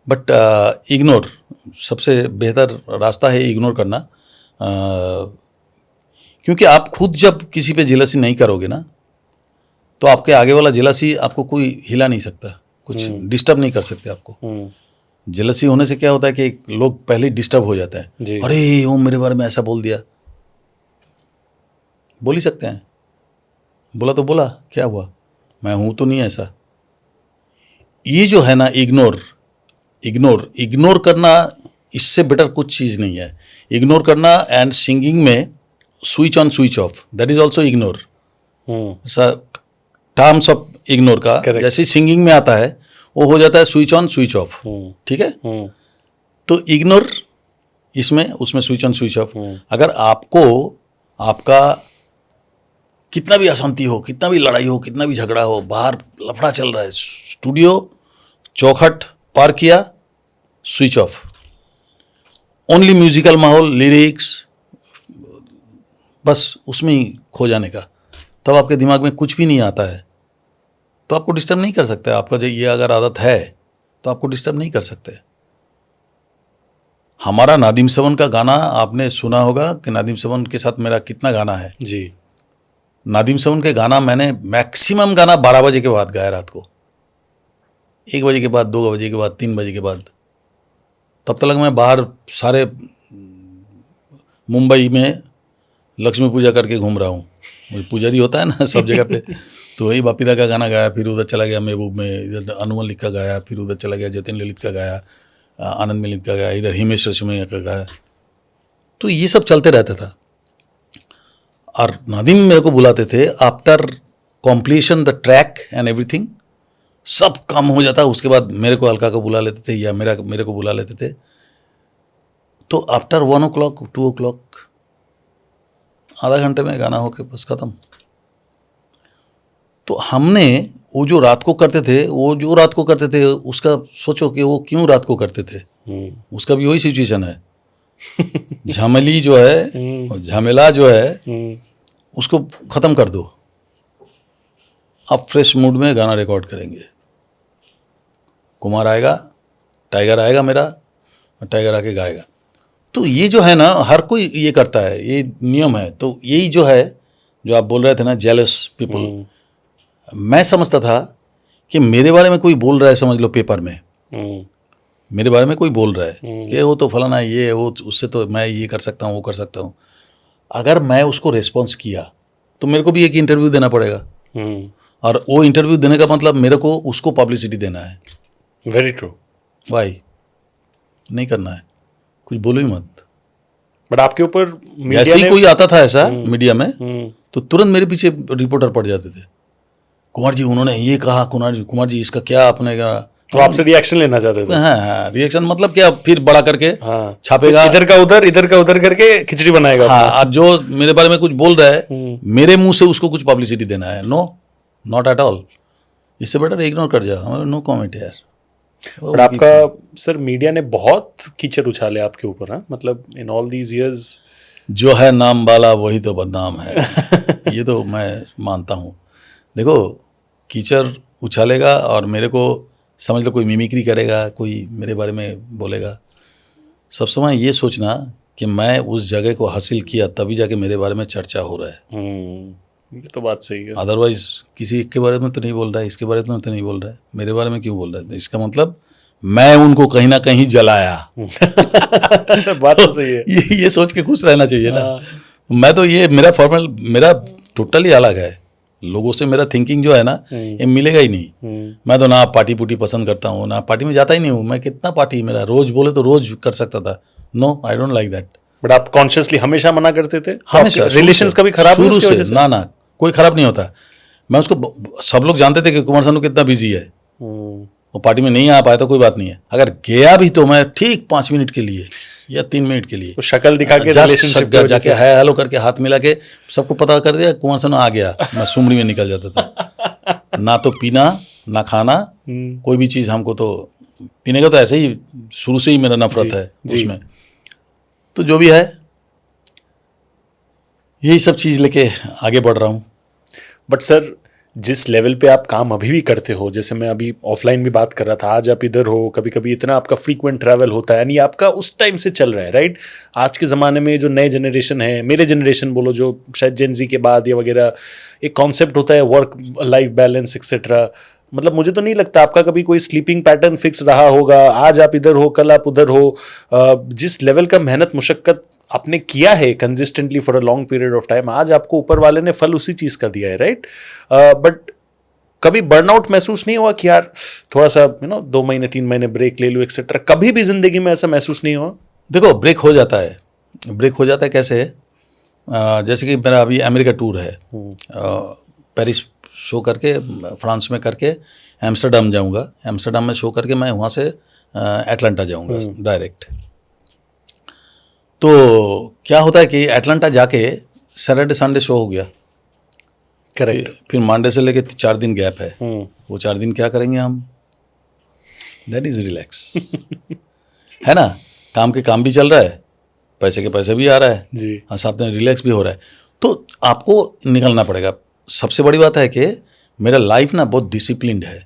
बट इग्नोर सबसे बेहतर रास्ता है, इग्नोर करना। क्योंकि आप खुद जब किसी पे जेलसी नहीं करोगे ना, तो आपके आगे वाला जेलसी आपको कोई हिला नहीं सकता, कुछ डिस्टर्ब नहीं कर सकते आपको। जेलसी होने से क्या होता है कि लोग पहले डिस्टर्ब हो जाते हैं, अरे वो मेरे बारे में ऐसा बोल दिया। बोल ही सकते हैं, बोला तो बोला, क्या हुआ, मैं हूं तो नहीं ऐसा। ये जो है ना इग्नोर करना, इससे बेटर कुछ चीज़ नहीं है। इग्नोर करना, एंड सिंगिंग में switch on switch off, that is also ignore. Terms of ignore का जैसे सिंगिंग में आता है, वो हो जाता है स्विच ऑन स्विच ऑफ, ठीक है? तो इग्नोर इसमें, उसमें स्विच ऑन स्विच ऑफ। अगर आपको आपका कितना भी अशांति हो, कितना भी लड़ाई हो, कितना भी झगड़ा हो, बाहर लफड़ा चल रहा है, स्टूडियो चौखट पार किया, स्विच ऑफ, ओनली म्यूजिकल माहौल, लिरिक्स, बस उसमें ही खो जाने का। तब आपके दिमाग में कुछ भी नहीं आता है, तो आपको डिस्टर्ब नहीं कर सकते। आपका जो ये अगर आदत है तो आपको डिस्टर्ब नहीं कर सकते। हमारा नादिम श्रवण का गाना आपने सुना होगा कि नादिम श्रवण के साथ मेरा कितना गाना है। जी। नादिम श्रवण के गाना मैंने मैक्सिमम गाना 12 बजे के बाद गाया, रात को 1 बजे के बाद, 2 बजे के बाद, 3 बजे के बाद। तब तक मैं बाहर सारे मुंबई में लक्ष्मी पूजा करके घूम रहा हूँ। वही पुजारी होता है ना सब जगह पे, तो वही बापीदा का गाना गाया, फिर उधर चला गया महबूब में, इधर अनुमन लिख का गाया, फिर उधर चला गया जतिन ललित का गाया, आनंद मिलित का गाया, इधर हिमेश रेशमिया का गाया। तो ये सब चलते रहता था। और नादिम मेरे को बुलाते थे after completion the track and everything, सब काम हो जाता, उसके बाद मेरे को अलका को बुला लेते थे या मेरे को बुला लेते थे। तो आफ्टर 1 o'clock 2 o'clock आधा घंटे में गाना होके बस खत्म। तो हमने वो जो रात को करते थे उसका सोचो कि वो क्यों रात को करते थे। उसका भी वही सिचुएशन है। झमेली जो है, झमेला जो है, उसको ख़त्म कर दो, आप फ्रेश मूड में गाना रिकॉर्ड करेंगे। कुमार आएगा, टाइगर आएगा मेरा, टाइगर आके गाएगा। तो ये जो है ना, हर कोई ये करता है, ये नियम है। तो यही जो है, जो आप बोल रहे थे ना, जेलस पीपल, मैं समझता था कि मेरे बारे में कोई बोल रहा है, समझ लो पेपर में मेरे बारे में कोई बोल रहा है कि वो तो फलाना, ये वो, उससे तो मैं ये कर सकता हूँ, वो कर सकता हूँ। अगर मैं उसको रिस्पॉन्स किया तो मेरे को भी एक इंटरव्यू देना पड़ेगा, और वो इंटरव्यू देने का मतलब मेरे को उसको पब्लिसिटी देना है। Very true. वाई नहीं करना है, कुछ बोलो ही मत। बट आपके ऊपर जैसे ही कोई आता था ऐसा मीडिया में, तो तुरंत मेरे पीछे रिपोर्टर पड़ जाते थे, कुमार जी उन्होंने ये कहा, कुमार जी इसका क्या आपने कहा। तो आपसे रिएक्शन लेना चाहते थे। हाँ, रिएक्शन मतलब क्या, फिर बड़ा करके छापेगा, इधर का उधर करके खिचड़ी बनाएगा। हाँ, और जो मेरे बारे में कुछ बोल रहा है, मेरे मुंह से उसको कुछ पब्लिसिटी देना है। No, not at all. इससे बेटर इग्नोर कर जाओ, हमारा नो कमेंट यार। और आपका सर, मीडिया ने बहुत कीचड़ उछाले आपके ऊपर, हाँ, मतलब इन ऑल दीज इयर्स। जो है नाम वाला वही तो बदनाम है। ये तो मैं मानता हूँ। देखो, कीचड़ उछालेगा और मेरे को समझ लो कोई मिमिक्री करेगा, कोई मेरे बारे में बोलेगा। सब समय ये सोचना कि मैं उस जगह को हासिल किया तभी जाके मेरे बारे में चर्चा हो रहा है। ये तो बात सही है। अदरवाइज किसी एक के बारे में तो नहीं बोल रहा है, इसके बारे में तो नहीं बोल रहा है, मेरे बारे में क्यों बोल रहा है? इसका मतलब मैं उनको कहीं ना कहीं जलाया। बात तो सही है। ये सोच के खुश रहना चाहिए ना। मैं तो ये मेरा टोटली अलग है लोगों से। मेरा थिंकिंग जो है ना, ये मिलेगा ही नहीं। मैं तो ना पार्टी पुटी पसंद करता हूँ, ना पार्टी में जाता ही नहीं हूँ। मैं कितना पार्टी, मेरा रोज बोले तो रोज कर सकता था। No, I don't like that. But आप कॉन्शियसली हमेशा मना करते थे? हमेशा। रिलेशंस कभी खराब हुए उसकी वजह से? ना, कोई खराब नहीं होता। मैं उसको, सब लोग जानते थे कि कुमार सानू कितना बिजी है। वो पार्टी में नहीं आ पाया तो कोई बात नहीं है, अगर गया भी तो मैं ठीक 5 मिनट के लिए या 3 मिनट के लिए, तो शक्ल दिखा के रिलेशनशिप जाके हाय हेलो करके हाथ मिला के सबको पता कर दिया कुमार सानू आ गया, मैं सुमड़ी में निकल जाता था। ना तो पीना ना खाना, कोई भी चीज़ हमको तो पीने का तो ऐसे ही शुरू से ही मेरा नफरत है उसमें। तो जो भी है, यही सब चीज़ लेके आगे बढ़ रहा हूँ। बट सर, जिस लेवल पे आप काम अभी भी करते हो, जैसे मैं अभी ऑफलाइन भी बात कर रहा था, आज आप इधर हो, कभी कभी इतना आपका फ्रीक्वेंट ट्रैवल होता है, यानी आपका उस टाइम से चल रहा है, राइट? आज के ज़माने में जो नए जनरेशन है, मेरे जनरेशन बोलो, जो शायद जेन ज़ी के बाद या वगैरह, एक कॉन्सेप्ट होता है वर्क लाइफ बैलेंस एक्सेट्रा। मतलब मुझे तो नहीं लगता आपका कभी कोई स्लीपिंग पैटर्न फिक्स रहा होगा। आज आप इधर हो, कल आप उधर हो। जिस लेवल का मेहनत मुशक्कत आपने किया है consistently for a long period of time, आज आपको ऊपर वाले ने फल उसी चीज़ का दिया है, राइट? बट कभी बर्नआउट महसूस नहीं हुआ कि यार थोड़ा सा 2 महीने 3 महीने ब्रेक ले लो एक्सेट्रा? कभी भी जिंदगी में ऐसा महसूस नहीं हुआ? देखो, ब्रेक हो जाता है। कैसे? जैसे कि मेरा अभी अमेरिका टूर है, पेरिस शो करके, फ्रांस में करके एम्स्टर्डम जाऊंगा, एम्स्टर्डम में शो करके मैं वहाँ से एटलांटा जाऊंगा डायरेक्ट। तो क्या होता है कि एटलांटा जाके सैटरडे संडे शो हो गया, करेक्ट। फिर मंडे से लेके 4 दिन गैप है, वो 4 दिन क्या करेंगे हम? That is relax. है ना, काम के काम भी चल रहा है, पैसे के पैसे भी आ रहा है जी। और साथ में रिलैक्स भी हो रहा है, तो आपको निकलना पड़ेगा। सबसे बड़ी बात है कि मेरा लाइफ ना बहुत डिसिप्लिन्ड है।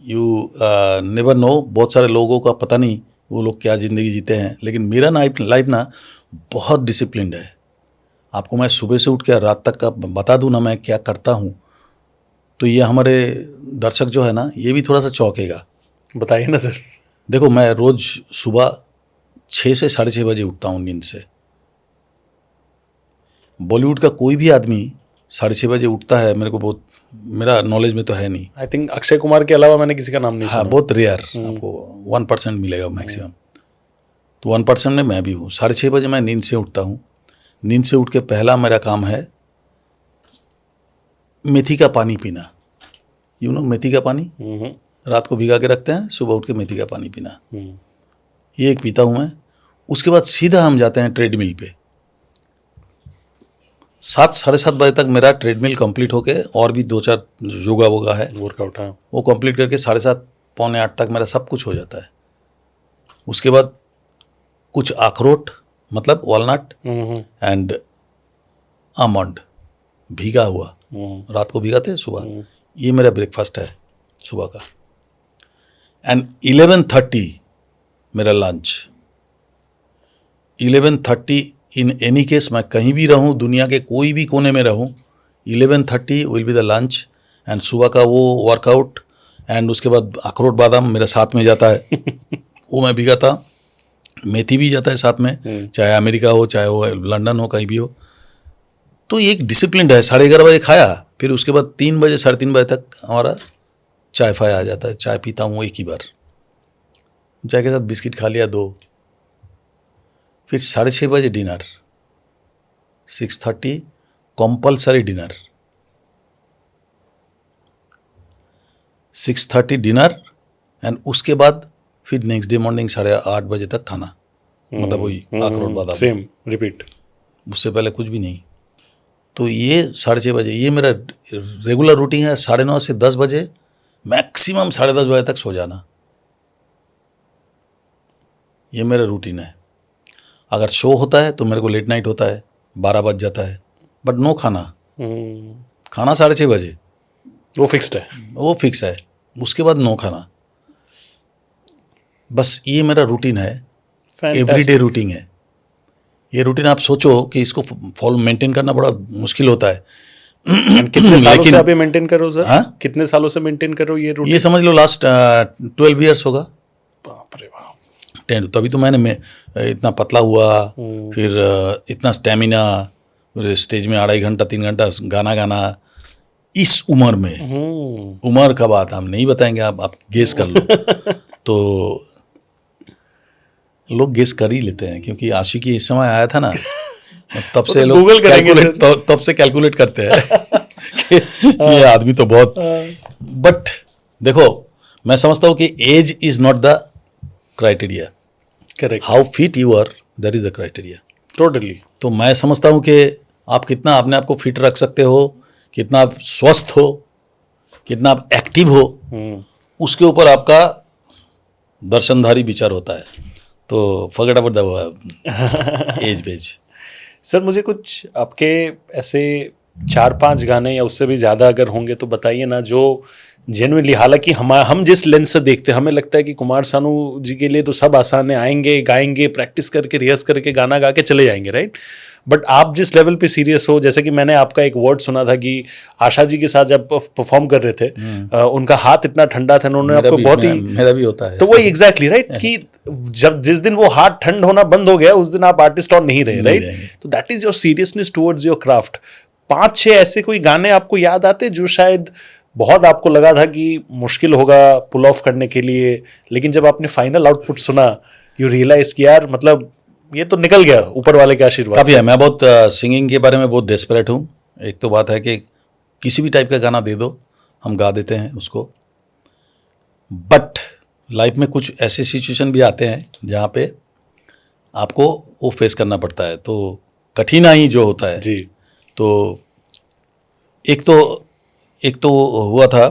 यू नेवर नो, बहुत सारे लोगों का पता नहीं वो लोग क्या ज़िंदगी जीते हैं, लेकिन मेरा लाइफ ना बहुत डिसिप्लिन्ड है। आपको मैं सुबह से उठ के रात तक का बता दूं ना मैं क्या करता हूं, तो ये हमारे दर्शक जो है ना ये भी थोड़ा सा चौंकेगा। बताइए ना सर। देखो, मैं रोज़ सुबह 6 से 6:30 बजे उठता हूँ नींद से। बॉलीवुड का कोई भी आदमी 6:30 बजे उठता है, मेरे को बहुत, मेरा नॉलेज में तो है नहीं। आई थिंक अक्षय कुमार के अलावा मैंने किसी का नाम नहीं हाँ, सुना। बहुत रेयर, आपको 1% मिलेगा मैक्सिमम। तो 1% में मैं भी हूँ। 6:30 बजे मैं नींद से उठता हूँ। नींद से उठ के पहला मेरा काम है मेथी का पानी पीना। यू नो मेथी का पानी, रात को भिगा के रखते हैं, सुबह उठ के मेथी का पानी पीना, ये एक पीता हूँ मैं। उसके बाद सीधा हम जाते हैं ट्रेडमिल पे। 7 साढ़े 7 बजे तक मेरा ट्रेडमिल कंप्लीट होके, और भी 2-4 योगा वोगा है वर्कआउट। हाँ। वो कंप्लीट करके 7:30 पौने 8 तक मेरा सब कुछ हो जाता है। उसके बाद कुछ अखरोट, मतलब वॉलनट एंड आमंड भीगा हुआ, रात को भिगाते हैं सुबह, ये मेरा ब्रेकफास्ट है सुबह का। एंड 11:30 मेरा लंच। 11:30 इन एनी केस, मैं कहीं भी रहूं, दुनिया के कोई भी कोने में रहूं, 11:30 will be the lunch. And सुबह का वो वर्कआउट, एंड उसके बाद अखरोट बादाम मेरा साथ में जाता है वो मैं भिगाता, मेथी भी जाता है साथ में, चाहे अमेरिका हो चाहे वो लंदन हो, कहीं भी हो। तो ये एक डिसिप्लिन है। 11:30 बजे खाया, फिर उसके बाद 3 बजे 3:30 बजे तक हमारा चाय फाय आ जाता है। चाय पीता हूँ एक ही बार, चाय के साथ बिस्किट खा लिया 2। फिर 6:30 बजे dinner, 6:30 compulsory dinner, 6:30 dinner. And उसके बाद फिर नेक्स्ट डे मॉर्निंग 8:30 बजे तक खाना, मतलब वही अखरोट बादाम, सेम रिपीट। उससे पहले कुछ भी नहीं। तो ये 6:30 बजे ये मेरा रेगुलर रूटीन है। 9:30 से 10 बजे मैक्सिमम 10:30 बजे तक सो जाना, ये मेरा रूटीन है। अगर शो होता है तो मेरे को लेट नाइट होता है, 12 बज जाता है, बट नो खाना, खाना 6:30 बजे वो फिक्स्ड है। वो फिक्स है। उसके बाद नो खाना, बस ये मेरा रूटीन है, एवरीडे रूटीन है। ये रूटीन आप सोचो कि इसको फॉलो मेंटेन करना बड़ा मुश्किल होता है। कितने सालों से आप ये मेंटेन करो सर? हाँ? कितने सालों से मेंटेन करो ये रूटीन? ये समझ लो लास्ट 12 ईयर्स होगा। बाप रे बाप। 10, तभी तो मैंने इतना पतला हुआ, फिर इतना स्टेमिना, फिर स्टेज में 2.5 घंटा 3 घंटा गाना गाना, इस उम्र में। उम्र का बात हम नहीं बताएंगे, आप गेस कर लो तो लोग गेस कर ही लेते हैं, क्योंकि आशिकी इस समय आया था ना, तब से लोग गूगल करेंगे तब से कैलकुलेट करते हैं कि ये आदमी तो बहुत। बट देखो, मैं समझता हूँ कि age is not the criteria, correct. How fit you are that is the criteria. Totally. तो मैं समझता हूँ कि आप कितना अपने आप को फिट रख सकते हो, कितना आप स्वस्थ हो, कितना आप एक्टिव हो, उसके ऊपर आपका दर्शनधारी विचार होता है। तो forget about the age base. Sir मुझे कुछ आपके ऐसे 4-5 गाने या उससे भी ज़्यादा अगर होंगे तो बताइए ना, जो जेन्युइनली, हालांकि हम जिस लेंस से देखते हैं हमें लगता है कि कुमार सानू जी के लिए तो सब आसान है, आएंगे गाएंगे, प्रैक्टिस करके रिहर्स करके गाना गा के चले जाएंगे, राइट? बट आप जिस लेवल पे सीरियस हो, जैसे कि मैंने आपका एक वर्ड सुना था कि आशा जी के साथ जब परफॉर्म कर रहे थे, उनका हाथ इतना ठंडा था, उन्होंने आपको बहुत ही, मेरा भी होता है तो वही एग्जैक्टली राइट कि जब जिस दिन वो हाथ ठंड होना बंद हो गया उस दिन आप आर्टिस्ट और नहीं रहे, राइट? तो that is your seriousness towards your craft. 5-6 ऐसे कोई गाने आपको याद आते जो शायद बहुत आपको लगा था कि मुश्किल होगा पुल ऑफ करने के लिए, लेकिन जब आपने फाइनल आउटपुट सुना यू रियलाइज कि यार मतलब ये तो निकल गया ऊपर वाले के आशीर्वाद काफ़ी है। मैं बहुत सिंगिंग के बारे में बहुत डेस्परेट हूँ। एक तो बात है कि किसी भी टाइप का गाना दे दो हम गा देते हैं उसको, बट लाइफ में कुछ ऐसे सिचुएशन भी आते हैं जहाँ पे आपको वो फेस करना पड़ता है, तो कठिनाई जो होता है जी। तो एक तो हुआ था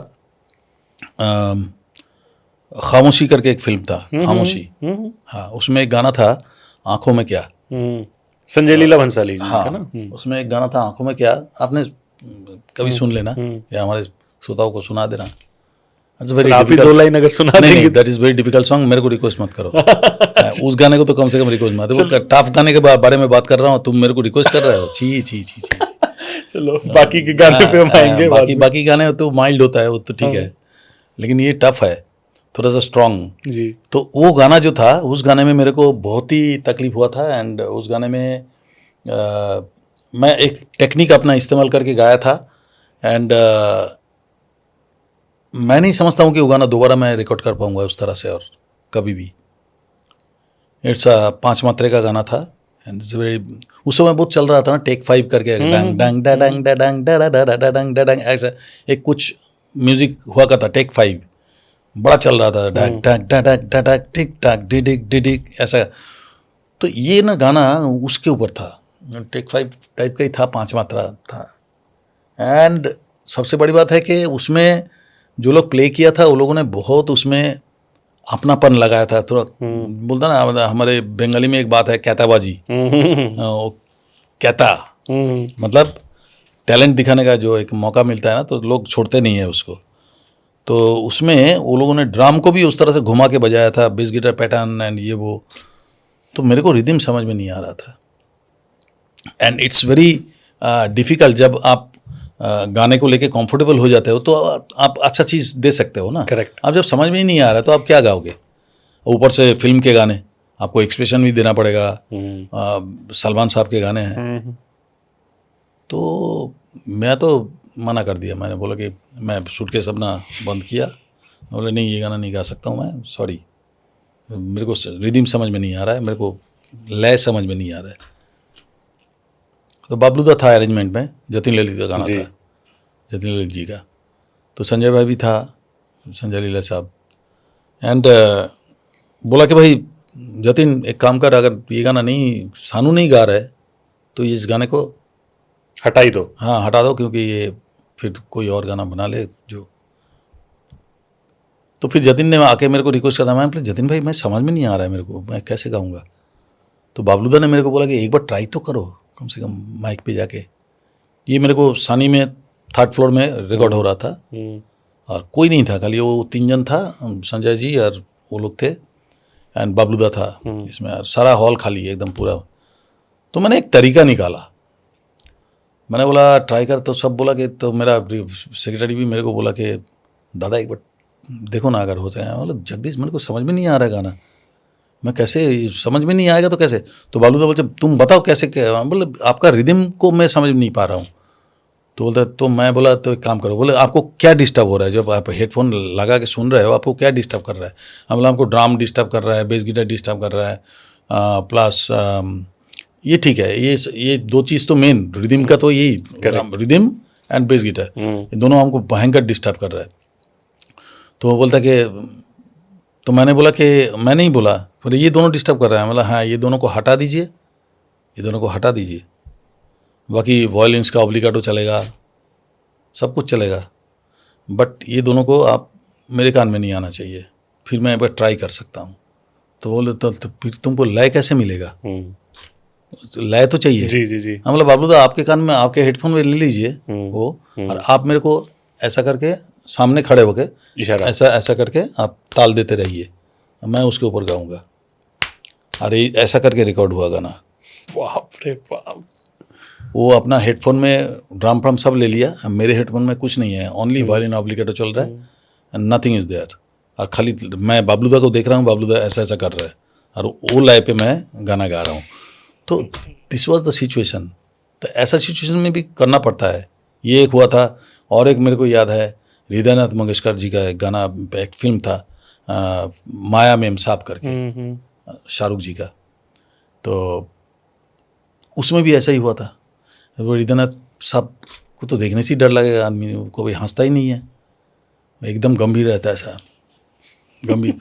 खामोशी करके एक फिल्म था, खामोशी। हाँ, उसमें एक गाना था आंखों में क्या। संजय लीला भंसाली जी हाँ, का ना। उसमें एक गाना था आंखों में क्या, आपने कभी सुन लेना या हमारे श्रोताओं को सुना देना। इट्स वेरी आप ही दो लाइन अगर सुना नहीं देंगे that is very difficult song, मेरे को रिक्वेस्ट मत करो। उस गाने को तो कम से कम रिक्वेस्ट मत, वो टफ गाने के बारे में बात कर रहा हूँ, तुम मेरे को रिक्वेस्ट कर रहे हो। छी छी छी छी। चलो बाकी के गाने पे हम आएंगे बाद में। बाकी गाने तो माइल्ड होता है, वो तो ठीक है, लेकिन ये टफ है, थोड़ा सा स्ट्रॉन्ग जी। तो वो गाना जो था, उस गाने में मेरे को बहुत ही तकलीफ हुआ था। एंड उस गाने में मैं एक टेक्निक अपना इस्तेमाल करके गाया था। एंड मैं नहीं समझता हूँ कि वो गाना दोबारा मैं रिकॉर्ड कर पाऊंगा उस तरह से और कभी भी। इट्स 5 मात्रे का गाना था। एंड उस समय बहुत चल रहा था ना, टेक 5 करके डंग डंग डंग डंग डंग डंग ऐसा एक कुछ म्यूजिक हुआ करता, टेक 5 बड़ा चल रहा था, डक डक डक डक डक टिक टक डिडिक डिडिक ऐसा। तो ये ना गाना उसके ऊपर था, टेक 5 टाइप का ही था, 5 मात्रा था। एंड सबसे बड़ी बात है कि उसमें जो लोग प्ले किया था वो लोगों ने बहुत उसमें अपनापन लगाया था। थोड़ा बोलता ना, हमारे बंगाली में एक बात है कहताबाजी, कहता मतलब टैलेंट दिखाने का जो एक मौका मिलता है ना, तो लोग छोड़ते नहीं है उसको। तो उसमें वो लोगों ने ड्राम को भी उस तरह से घुमा के बजाया था, बेस गिटार पैटर्न एंड ये वो। तो मेरे को रिदम समझ में नहीं आ रहा था। एंड इट्स वेरी डिफ़िकल्ट जब आप गाने को लेके कंफर्टेबल हो जाते हो तो आप अच्छा चीज़ दे सकते हो ना। करेक्ट। आप जब समझ में ही नहीं आ रहा तो आप क्या गाओगे। ऊपर से फिल्म के गाने, आपको एक्सप्रेशन भी देना पड़ेगा। सलमान साहब के गाने हैं। तो मैं तो मना कर दिया, मैंने बोला कि मैं सूटकेस अपना बंद किया, बोले नहीं ये गाना नहीं गा सकता हूँ मैं, सॉरी, मेरे को रिदम समझ में नहीं आ रहा है, मेरे को लय समझ में नहीं आ रहा है। तो बाबलूदा था अरेंजमेंट में, जतिन ललित का गाना था, जतिन ललित जी का। तो संजय भाई भी था, संजय लीला साहब। एंड बोला कि भाई जतिन एक काम कर, अगर ये गाना नहीं सानू नहीं गा रहा है तो इस गाने को हटा ही दो। हाँ हटा दो, क्योंकि ये फिर कोई और गाना बना ले जो। तो फिर जतिन ने आके मेरे को रिक्वेस्ट करता, मैं बोला जतिन भाई मैं समझ में नहीं आ रहा है मेरे को, मैं कैसे गाऊंगा। तो बाबलूदा ने मेरे को बोला कि एक बार ट्राई तो करो कम से कम माइक पे जाके। ये मेरे को सानी में 3rd फ्लोर में रिकॉर्ड हो रहा था और कोई नहीं था, खाली वो 3 जन था, संजय जी और वो लोग थे एंड बाबलूदा था इसमें, और सारा हॉल खाली एकदम पूरा। तो मैंने एक तरीका निकाला, मैंने बोला ट्राई कर। तो सब बोला कि, तो मेरा सेक्रेटरी भी मेरे को बोला कि दादा एक बार देखो ना अगर हो जाए। मतलब जगदीश मेरे को समझ में नहीं आ रहा है गाना, मैं कैसे, समझ में नहीं आएगा तो कैसे। तो बाबलूदा बोलते तुम बताओ कैसे, मतलब आपका रिदम को मैं समझ नहीं पा रहा हूँ। तो बोलता, तो मैं बोला तो एक काम करो, बोले आपको क्या डिस्टर्ब हो रहा है, जब आप हेडफोन लगा के सुन रहे हो आपको क्या डिस्टर्ब कर रहा है। हम बोला हमको ड्राम डिस्टर्ब कर रहा है, बेस गिटार डिस्टर्ब कर रहा है, प्लस ये ठीक है, ये 2 चीज़ तो मेन रिदम का तो यही, रिदम एंड बेस गिटार, ये दोनों हमको भयंकर डिस्टर्ब कर रहा है। तो वो बोलता कि, तो मैंने बोला कि मैं नहीं बोला, बोले ये दोनों डिस्टर्ब कर रहा है। बोला हाँ ये दोनों को हटा दीजिए, ये दोनों को हटा दीजिए, बाकी वॉयलिन्स का ऑब्लिगाटो चलेगा, सब कुछ चलेगा, बट ये दोनों को आप मेरे कान में नहीं आना चाहिए, फिर मैं एक बार ट्राई कर सकता हूँ। तो बोले तो फिर तुमको लय कैसे मिलेगा, लय तो चाहिए। जी जी जी। हाँ, मतलब बाबलूदा आपके कान में, आपके हेडफोन में ले लीजिए वो, और आप मेरे को ऐसा करके सामने खड़े होके इशारा, ऐसा ऐसा करके आप ताल देते रहिए, मैं उसके ऊपर गाऊंगा। अरे ऐसा करके रिकॉर्ड हुआ गाना। बाप रे बाप। वो अपना हेडफोन में ड्राम फ्राम सब ले लिया, मेरे हेडफोन में कुछ नहीं है, ओनली वायलिन ऑब्लिगेटो चल रहा है एंड नथिंग इज देयर। और खाली मैं बाबलूदा को देख रहा हूँ, बाबलूदा ऐसा ऐसा कर रहा है और वो लय पे मैं गाना गा रहा हूँ। तो दिस वाज द सिचुएशन। तो ऐसा सिचुएशन में भी करना पड़ता है। ये एक हुआ था, और एक मेरे को याद है हृदयनाथ मंगेशकर जी का एक गाना, एक फिल्म था माया मेम साहब करके, शाहरुख जी का। तो उसमें भी ऐसा ही हुआ था। वो हृदयनाथ साहब को तो देखने से ही डर लगेगा आदमी को, भी हंसता ही नहीं है, एकदम गंभीर रहता है ऐसा गंभीर।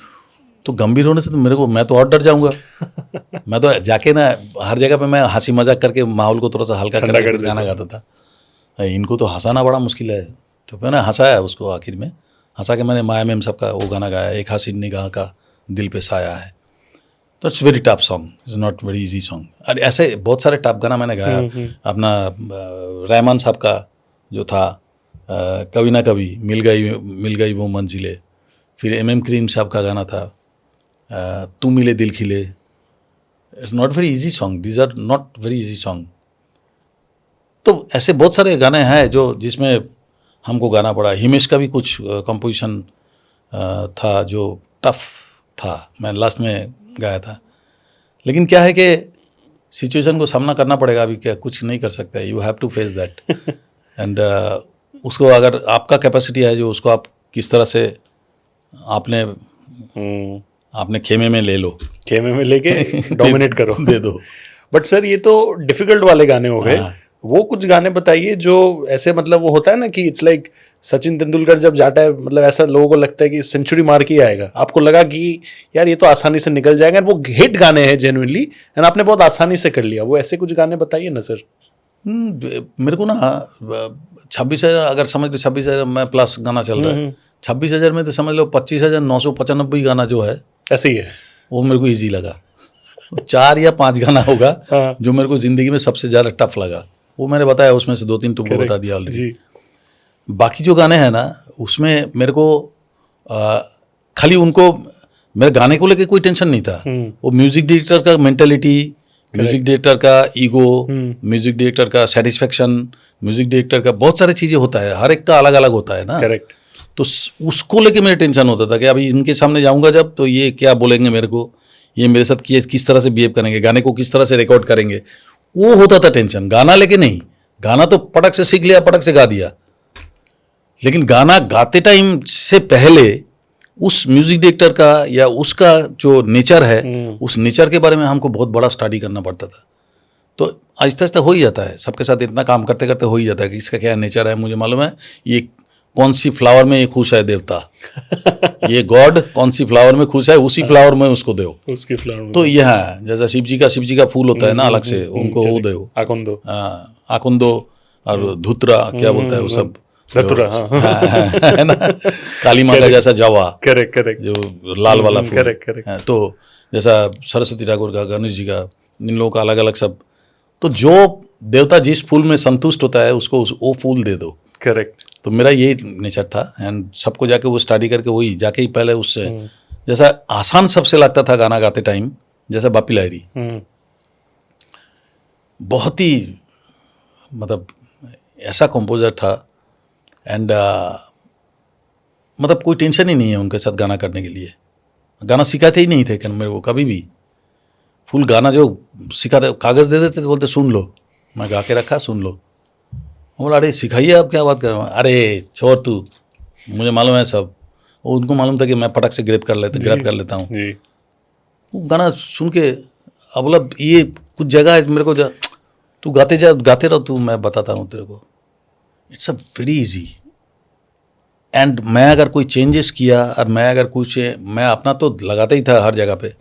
तो गंभीर होने से तो मेरे को, मैं तो और डर जाऊंगा। मैं तो जाके ना हर जगह पे मैं हंसी मजाक करके माहौल को थोड़ा सा हल्का करके गाना गाता था। इनको तो हंसाना बड़ा मुश्किल है, तो मैंने हंसाया उसको आखिर में, हंसा के मैंने माया मेम सबका वो गाना गाया, एक हसीन निगाह का दिल पे साया है। तो it's very tough song, it's not very easy song. और ऐसे बहुत सारे टफ गाना मैंने गाया। अपना रहमान साहब का जो था कभी ना कभी, मिल गई वो मंजिलें, फिर MM करीम साहब का गाना था तू मिले दिल खिले। It's not very easy song, these are not very easy song. तो ऐसे बहुत सारे गाने हैं जो जिसमें हमको गाना पड़ा। हिमेश का भी कुछ कंपोजिशन था जो टफ था, मैं लास्ट में गाया था। लेकिन क्या है कि सिचुएशन को सामना करना पड़ेगा, अभी क्या कुछ नहीं कर सकते, you have to face that. And उसको अगर आपका कैपेसिटी है जो उसको आप किस तरह से आपने खेमे में ले लो, खेमे में लेके डोमिनेट करो, दे दो। बट सर ये तो डिफिकल्ट वाले गाने हो गए। हाँ। वो कुछ गाने बताइए जो ऐसे मतलब वो होता है ना कि इट्स लाइक सचिन तेंदुलकर जब जाता है, मतलब ऐसा लोगों को लगता है कि सेंचुरी मार के ही आएगा, आपको लगा कि यार ये तो आसानी से निकल जाएगा, वो हिट गाने हैं जेन्युइनली, एंड आपने बहुत आसानी से कर लिया। वो ऐसे कुछ गाने बताइए ना सर। मेरे को ना 26,000 अगर समझ लो, 26,000 में प्लस गाना चल रहा है, 26,000 में तो समझ लो 25,995 गाना जो है ऐसे ही है। वो मेरे को इजी लगा। 4 या 5 गाना होगा हाँ। जो मेरे को जिंदगी में सबसे ज़्यादा टफ लगा, वो मैंने बताया, उसमें से 2-3 तुमको बता दिया ऑलरेडी। जी। बाकी जो गाने हैं ना उसमें मेरे को खाली उनको, मेरे गाने को लेके कोई टेंशन नहीं था। वो म्यूजिक डायरेक्टर का मेंटेलिटी, म्यूजिक डायरेक्टर का ईगो, म्यूजिक डायरेक्टर का सेटिस्फेक्शन, म्यूजिक डायरेक्टर का बहुत सारी चीज़ें होता है, हर एक का अलग अलग होता है ना। करेक्ट। तो उसको लेके मेरे टेंशन होता था कि अभी इनके सामने जाऊंगा जब, तो ये क्या बोलेंगे मेरे को, ये मेरे साथ किस तरह से बिहेव करेंगे, गाने को किस तरह से रिकॉर्ड करेंगे, वो होता था टेंशन। गाना लेके नहीं, गाना तो पटक से सीख लिया, पटक से गा दिया। लेकिन गाना गाते टाइम से पहले उस म्यूजिक डायरेक्टर का या उसका जो नेचर है, उस नेचर के बारे में हमको बहुत बड़ा स्टडी करना पड़ता था। तो आहिस्ता आहिस्ता हो ही जाता है, सबके साथ इतना काम करते करते हो ही जाता है कि इसका क्या नेचर है। मुझे मालूम है ये कौन सी फ्लावर में ये खुश है देवता, ये गॉड कौन सी फ्लावर में खुश है, उसी फ्लावर में उसको दो, उसकी फ्लावर में। तो यह है जैसा शिव जी का फूल होता है ना अलग से, उनको वो दो, आकुंदो। आकुंदो और धुतरा क्या बोलता है वो सब, धतुरा, है ना, काली माँ का जैसा जवा, करेक्ट करेक्ट, जो लाल वाला फूल, करेक्ट। तो जैसा सरस्वती ठाकुर का, गणेश जी का, इन लोगों का अलग अलग सब। तो जो देवता जिस फूल में संतुष्ट होता है उसको वो फूल दे दो। करेक्ट। तो मेरा ये नेचर था, एंड सबको जाके वो स्टडी करके वही जाके ही पहले उससे जैसा आसान सबसे लगता था गाना गाते टाइम, जैसा बापी लाहिरी बहुत ही मतलब ऐसा कंपोजर था, एंड मतलब कोई टेंशन ही नहीं है उनके साथ गाना करने के लिए। गाना सिखाते ही नहीं थे मेरे को कभी भी, फुल गाना जो सिखाते कागज़ दे देते, बोलते सुन लो, मैं गा के रखा सुन लो। बोला अरे सिखाइए आप क्या बात कर रहे हो, अरे छोड़ तू, मुझे मालूम है सब। वो उनको मालूम था कि मैं पटक से ग्रैब कर लेता हूँ। वो गाना सुन के अब बोला ये कुछ जगह है मेरे को तू गाते रहो तू, मैं बताता हूँ तेरे को, it's a very easy. And मैं अगर कोई चेंजेस किया और मैं अगर कुछ, मैं अपना तो लगाता ही था हर जगह पे,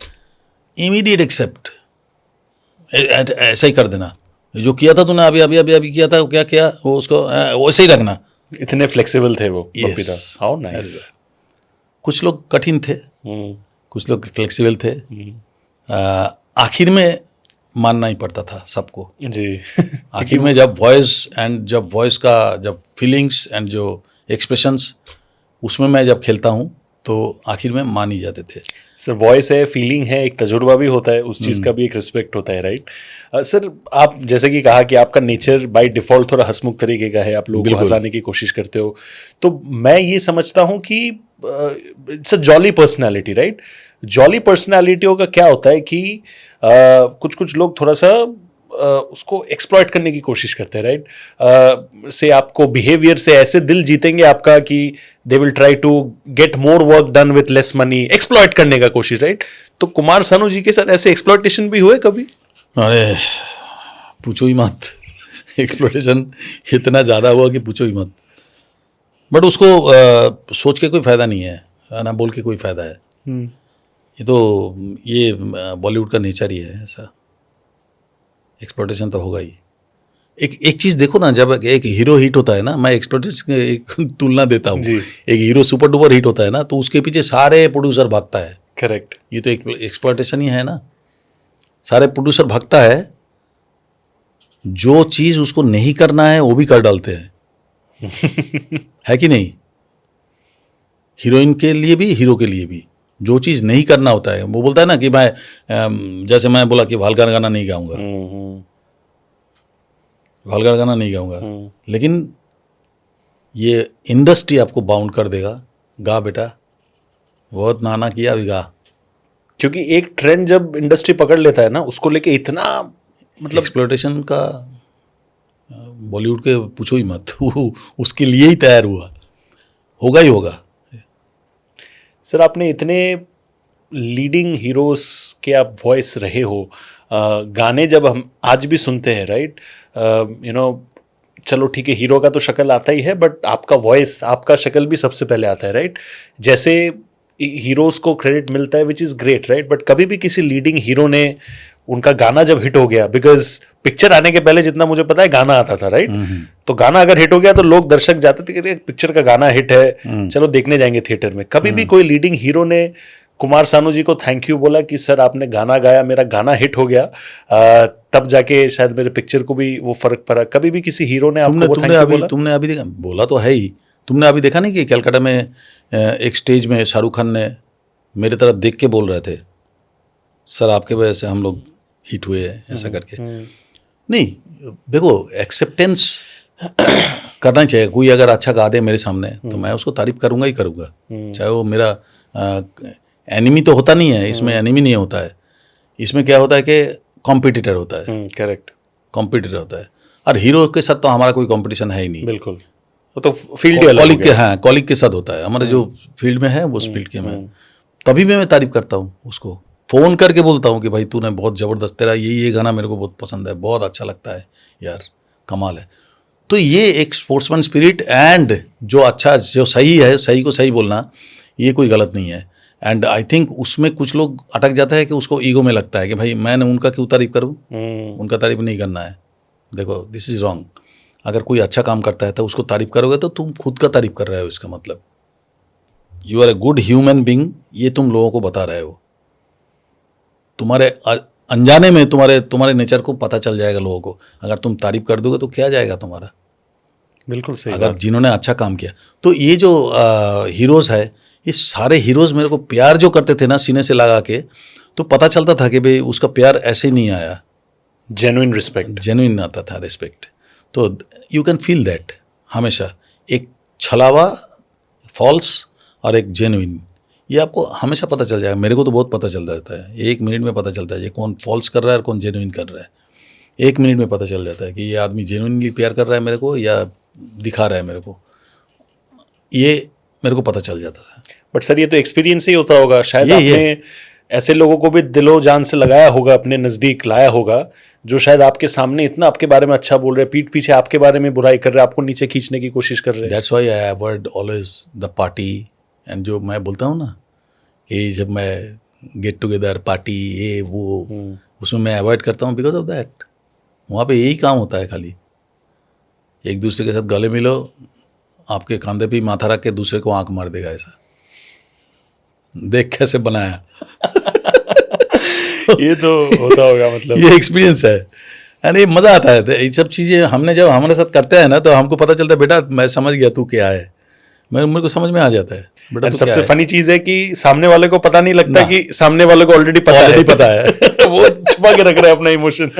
इमीडिएट एक्सेप्ट, ऐसा ही कर देना, जो किया था तूने अभी किया था, क्या किया वो उसको वैसे ही रखना। इतने फ्लेक्सिबल थे वो। Yes. How nice. कुछ लोग कठिन थे, कुछ लोग फ्लेक्सिबल थे, आखिर में मानना ही पड़ता था सबको जी। आखिर में जब वॉइस का जब फीलिंग्स एंड जो एक्सप्रेशंस उसमें मैं जब खेलता हूँ तो आखिर में मान ही जाते थे। सर वॉइस है, फीलिंग है, एक तजुर्बा भी होता है, उस चीज़ का भी एक रिस्पेक्ट होता है, राइट। सर आप जैसे कि कहा कि आपका नेचर बाय डिफ़ॉल्ट थोड़ा हंसमुख तरीके का है, आप लोगों को हंसाने की कोशिश करते हो, तो मैं ये समझता हूँ कि it's a jolly personality, right. Jolly पर्सनैलिटियों का क्या होता है कि कुछ लोग थोड़ा सा उसको एक्सप्लॉइट करने की कोशिश करते हैं, राइट। से आपको बिहेवियर से ऐसे दिल जीतेंगे आपका कि they will try to get more work done with less money, exploit करने का कोशिश, राइट। तो कुमार सानू जी के साथ ऐसे एक्सप्लॉइटेशन भी हुए कभी? अरे पूछो ही मत, एक्सप्लॉइटेशन इतना ज़्यादा हुआ कि पूछो ही मत। बट उसको सोच के कोई फ़ायदा नहीं है ना, बोल के कोई फ़ायदा है। ये बॉलीवुड का नेचर ही है ऐसा, एक्सप्लॉइटेशन तो होगा ही। एक चीज़ देखो ना, जब एक हीरो हिट होता है ना, मैं एक्सप्लोटेशन एक तुलना देता हूँ, जी। एक हीरो सुपर डुपर हिट होता है ना, तो उसके पीछे सारे प्रोड्यूसर भागता है। करेक्ट। ये तो एक एक्सप्लोटेशन ही है ना, सारे प्रोड्यूसर भागता है, जो चीज़ उसको नहीं करना है वो भी कर डालते हैं है कि नहीं? हीरोइन के लिए भी, हीरो के लिए भी, जो चीज़ नहीं करना होता है, वो बोलता है ना कि मैं जैसे मैं बोला कि वालगार गाना नहीं गाऊंगा, वालगार गाना नहीं गाऊंगा, लेकिन ये इंडस्ट्री आपको बाउंड कर देगा, गा बेटा, बहुत नाना किया, अभी गा। क्योंकि एक ट्रेंड जब इंडस्ट्री पकड़ लेता है ना, उसको लेके इतना मतलब एक्सप्लोटेशन का बॉलीवुड के पूछो ही मत वो उसके लिए ही तैयार हुआ, होगा ही होगा। सर, आपने इतने लीडिंग हीरोज के आप वॉइस रहे हो, गाने जब हम आज भी सुनते हैं, राइट, चलो ठीक है, हीरो का तो शक्ल आता ही है, बट आपका वॉइस, आपका शक्ल भी सबसे पहले आता है, राइट। जैसे हीरोज को क्रेडिट मिलता है, which is great, right, but कभी भी किसी लीडिंग हीरो ने उनका गाना जब हिट हो गया, बिकॉज पिक्चर आने के पहले जितना मुझे पता है गाना आता था, राइट, तो गाना अगर हिट हो गया तो लोग दर्शक जाते थे कि पिक्चर का गाना हिट है, चलो देखने जाएंगे थिएटर में। कभी भी कोई लीडिंग हीरो ने कुमार सानू जी को थैंक यू बोला कि सर आपने गाना गाया, मेरा गाना हिट हो गया, तब जाके शायद मेरे पिक्चर को भी वो फर्क पड़ा? कभी भी किसी हीरो ने आपको वो थैंक यू बोला? तुमने अभी देखा, बोला तो है ही, तुमने अभी देखा नहीं कि कलकत्ता में एक स्टेज में शाहरुख खान ने मेरे तरफ देख के बोल रहे थे, सर आपके वजह से हम लोग हिट हुए हैं, ऐसा करके। नहीं, देखो, एक्सेप्टेंस करना चाहिए। कोई अगर अच्छा गा दे मेरे सामने तो मैं उसको तारीफ करूंगा ही करूंगा, चाहे वो मेरा एनिमी तो होता नहीं है, इसमें एनिमी नहीं होता है, इसमें क्या होता है कि कॉम्पिटिटर होता है। करेक्ट, कॉम्पिटिटर होता है, और हीरो के साथ तो हमारा कोई कंपटीशन है ही नहीं। बिल्कुल, वो तो फील्ड अलग हो कॉलिग के, गया। हाँ, कॉलिग के साथ होता है, हमारे जो फील्ड में है उस फील्ड के में, तभी भी मैं तारीफ करता हूँ, उसको फ़ोन करके बोलता हूँ कि भाई तूने बहुत ज़बरदस्त, तेरा ये गाना मेरे को बहुत पसंद है, बहुत अच्छा लगता है यार, कमाल है। तो ये एक स्पोर्ट्समैन स्पिरिट, एंड जो अच्छा, जो सही है, सही को सही बोलना, ये कोई गलत नहीं है। एंड आई थिंक उसमें कुछ लोग अटक जाता है कि उसको ईगो में लगता है कि भाई मैंने उनका क्यों तारीफ करूँ, उनका तारीफ नहीं करना है। देखो, दिस इज़ रॉन्ग। अगर कोई अच्छा काम करता है तो उसको तारीफ करोगे तो तुम खुद का तारीफ कर रहे हो, इसका मतलब you are a good human being, ये तुम लोगों को बता रहे हो। तुम्हारे अनजाने में तुम्हारे नेचर को पता चल जाएगा लोगों को। अगर तुम तारीफ कर दोगे तो क्या जाएगा तुम्हारा। बिल्कुल सही। अगर जिन्होंने अच्छा काम किया, तो ये जो हीरोज़ है, ये सारे हीरोज़ मेरे को प्यार जो करते थे ना सीने से लगा के, तो पता चलता था कि भाई उसका प्यार ऐसे ही नहीं आया, जेन्युइन रिस्पेक्ट, जेन्युइन आता था रिस्पेक्ट। तो यू कैन फील दैट हमेशा, एक छलावा, फॉल्स और एक जेन्युइन, ये आपको हमेशा पता चल जाएगा। मेरे को तो बहुत पता चल जाता है, 1 मिनट में पता चलता है ये कौन फॉल्स कर रहा है और कौन जेन्युइन कर रहा है। 1 मिनट में पता चल जाता है कि ये आदमी जेन्युइनली प्यार कर रहा है मेरे को या दिखा रहा है मेरे को, ये मेरे को पता चल जाता है। बट सर, ये तो एक्सपीरियंस ही होता होगा, शायद आपने ऐसे लोगों को भी दिलो जान से लगाया होगा, अपने नज़दीक लाया होगा, जो शायद आपके सामने इतना आपके बारे में अच्छा बोल रहे हैं, पीठ पीछे आपके बारे में बुराई कर रहे हैं, आपको नीचे खींचने की कोशिश कर रहे हैं। That's why I avoid always the party. And जो मैं बोलता हूँ ना कि जब मैं गेट टुगेदर पार्टी ये वो, उसमें मैं अवॉइड करता हूँ बिकॉज ऑफ दैट। वहाँ पे यही काम होता है, खाली एक दूसरे के साथ गले मिलो, आपके कंधे पे माथा रख के दूसरे को आंख मार देगा, ऐसा देख कैसे बनाया ये तो होता होगा, मतलब ये एक्सपीरियंस है। एंड ये मज़ा आता है, ये सब चीज़ें हमने जब हमारे साथ करते हैं ना, तो हमको पता चलता है बेटा मैं समझ गया तू क्या है, मेरे को समझ में आ जाता है बेटा तू सबसे क्या है। फनी चीज है कि सामने वाले को पता नहीं लगता कि सामने वाले को ऑलरेडी पता है वो छुपा के रख रहा है अपना इमोशन।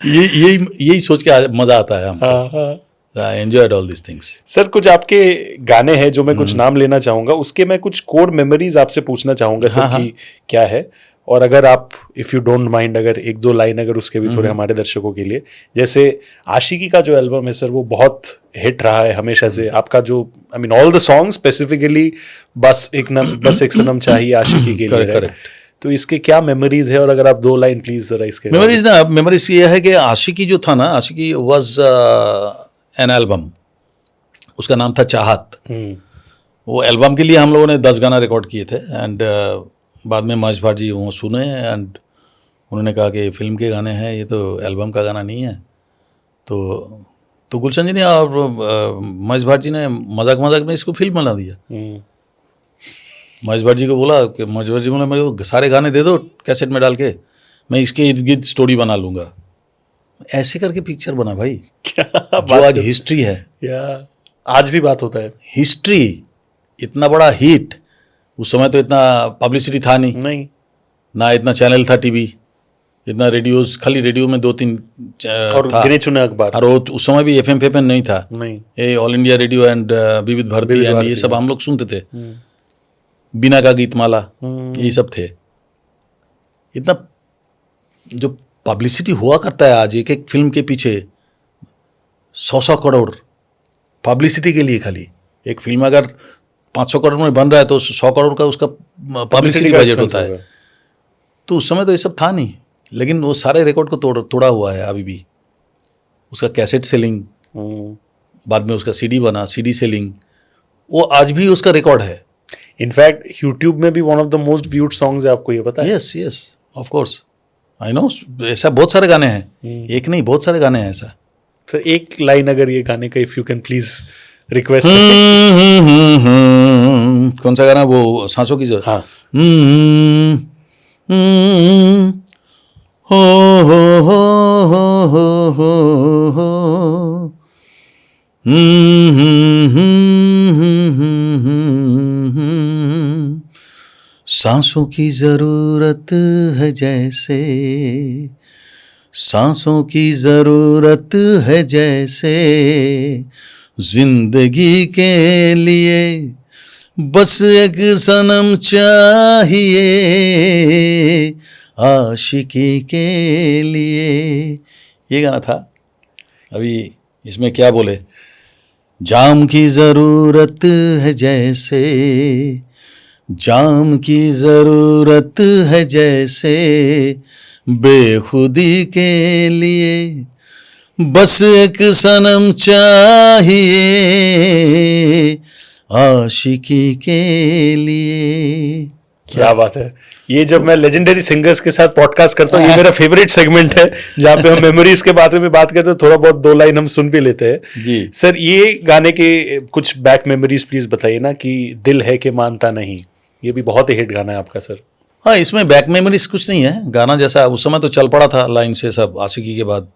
यही सोच के मज़ा आता है हमको। I enjoyed all these things. Sir, कुछ आपके गाने हैं जो मैं कुछ नाम लेना चाहूंगा, उसके मैं कुछ कोर मेमोरीज आपसे पूछना चाहूंगा सर, कि क्या है, और अगर आप इफ़ यू डोंट माइंड, अगर 1-2 लाइन अगर उसके भी थोड़े हमारे दर्शकों के लिए। जैसे आशिकी का जो एल्बम है सर, वो बहुत हिट रहा है हमेशा से आपका, जो I mean all the songs, specifically बस एक सनम चाहिए आशिकी के लिए, right? तो इसके क्या मेमोरीज है, और अगर आप 2 लाइन प्लीज जरा इसके। मेमोरीज ये है कि आशिकी जो था ना, आशिकी वाज एन एल्बम, उसका नाम था चाहत। वो एल्बम के लिए हम लोगों ने 10 गाना रिकॉर्ड किए थे, एंड बाद में महेश भाट जी वो सुने, एंड उन्होंने कहा कि फिल्म के गाने हैं, ये तो एल्बम का गाना नहीं है, तो गुलशन जी ने और महेश भाट जी ने मजाक मजाक में इसको फिल्म बना दिया। महेश भाट जी को बोला कि महेश भाट जी बोला मेरे को सारे गाने दे दो कैसेट में डाल के, मैं इसके इर्द गिर्द स्टोरी बना लूँगा। ऐसे करके पिक्चर बना भाई, क्या जो आज हिस्ट्री है। या आज भी बात होता है। हिस्ट्री, इतना बड़ा हिट, उस समय तो इतना पब्लिसिटी था नहीं, ना इतना चैनल था टीवी, इतना रेडियोज, खाली रेडियो में 2-3 और था, गिने चुने अखबार। और उस समय भी एफएम फेफएम नहीं था, नहीं, ये ऑल इंडिया रेडियो एंड विविध भारती एंड ये सब हम लोग सुनते थे, बिना का गीतमाला, यही सब थे। इतना जो पब्लिसिटी हुआ करता है आज एक एक फिल्म के पीछे 100 करोड़ पब्लिसिटी के लिए, खाली एक फिल्म अगर 500 करोड़ में बन रहा है तो 100 करोड़ का उसका पब्लिसिटी बजट होता है। तो उस समय तो ये सब था नहीं, लेकिन वो सारे रिकॉर्ड को तोड़ा हुआ है अभी भी। उसका कैसेट सेलिंग, बाद में उसका सीडी बना, सीडी सेलिंग, वो आज भी उसका रिकॉर्ड है। इनफैक्ट यूट्यूब में भी one of the most viewed songs है, आपको ये पता है? Yes yes of course I know, ऐसा बहुत सारे गाने हैं, एक नहीं बहुत सारे गाने हैं ऐसा। सर एक लाइन अगर ये गाने का if you can please request. कौन सा गाना? वो सांसों की जो, हाँ, सांसों की जरूरत है जैसे, सांसों की जरूरत है जैसे, जिंदगी के लिए बस एक सनम चाहिए, आशिकी के लिए। ये गाना था। अभी इसमें क्या बोले, जाम की ज़रूरत है जैसे, जाम की ज़रूरत है जैसे, बेखुदी के लिए बस एक सनम चाहिए, आशिकी के लिए। क्या बात है। ये जब मैं लेजेंडरी सिंगर्स के साथ पॉडकास्ट करता हूँ, ये मेरा फेवरेट सेगमेंट है जहाँ पे हम मेमोरीज के बारे में बात करते हैं, थोड़ा बहुत 2 लाइन हम सुन भी लेते हैं जी। सर ये गाने के कुछ बैक मेमोरीज प्लीज बताइए ना, कि दिल है कि मानता नहीं, ये भी बहुत ही हिट गाना है आपका सर। हाँ, इसमें बैक मेमोरीज कुछ नहीं है, गाना जैसा उस समय तो चल पड़ा था लाइन से सब आशिकी के बाद,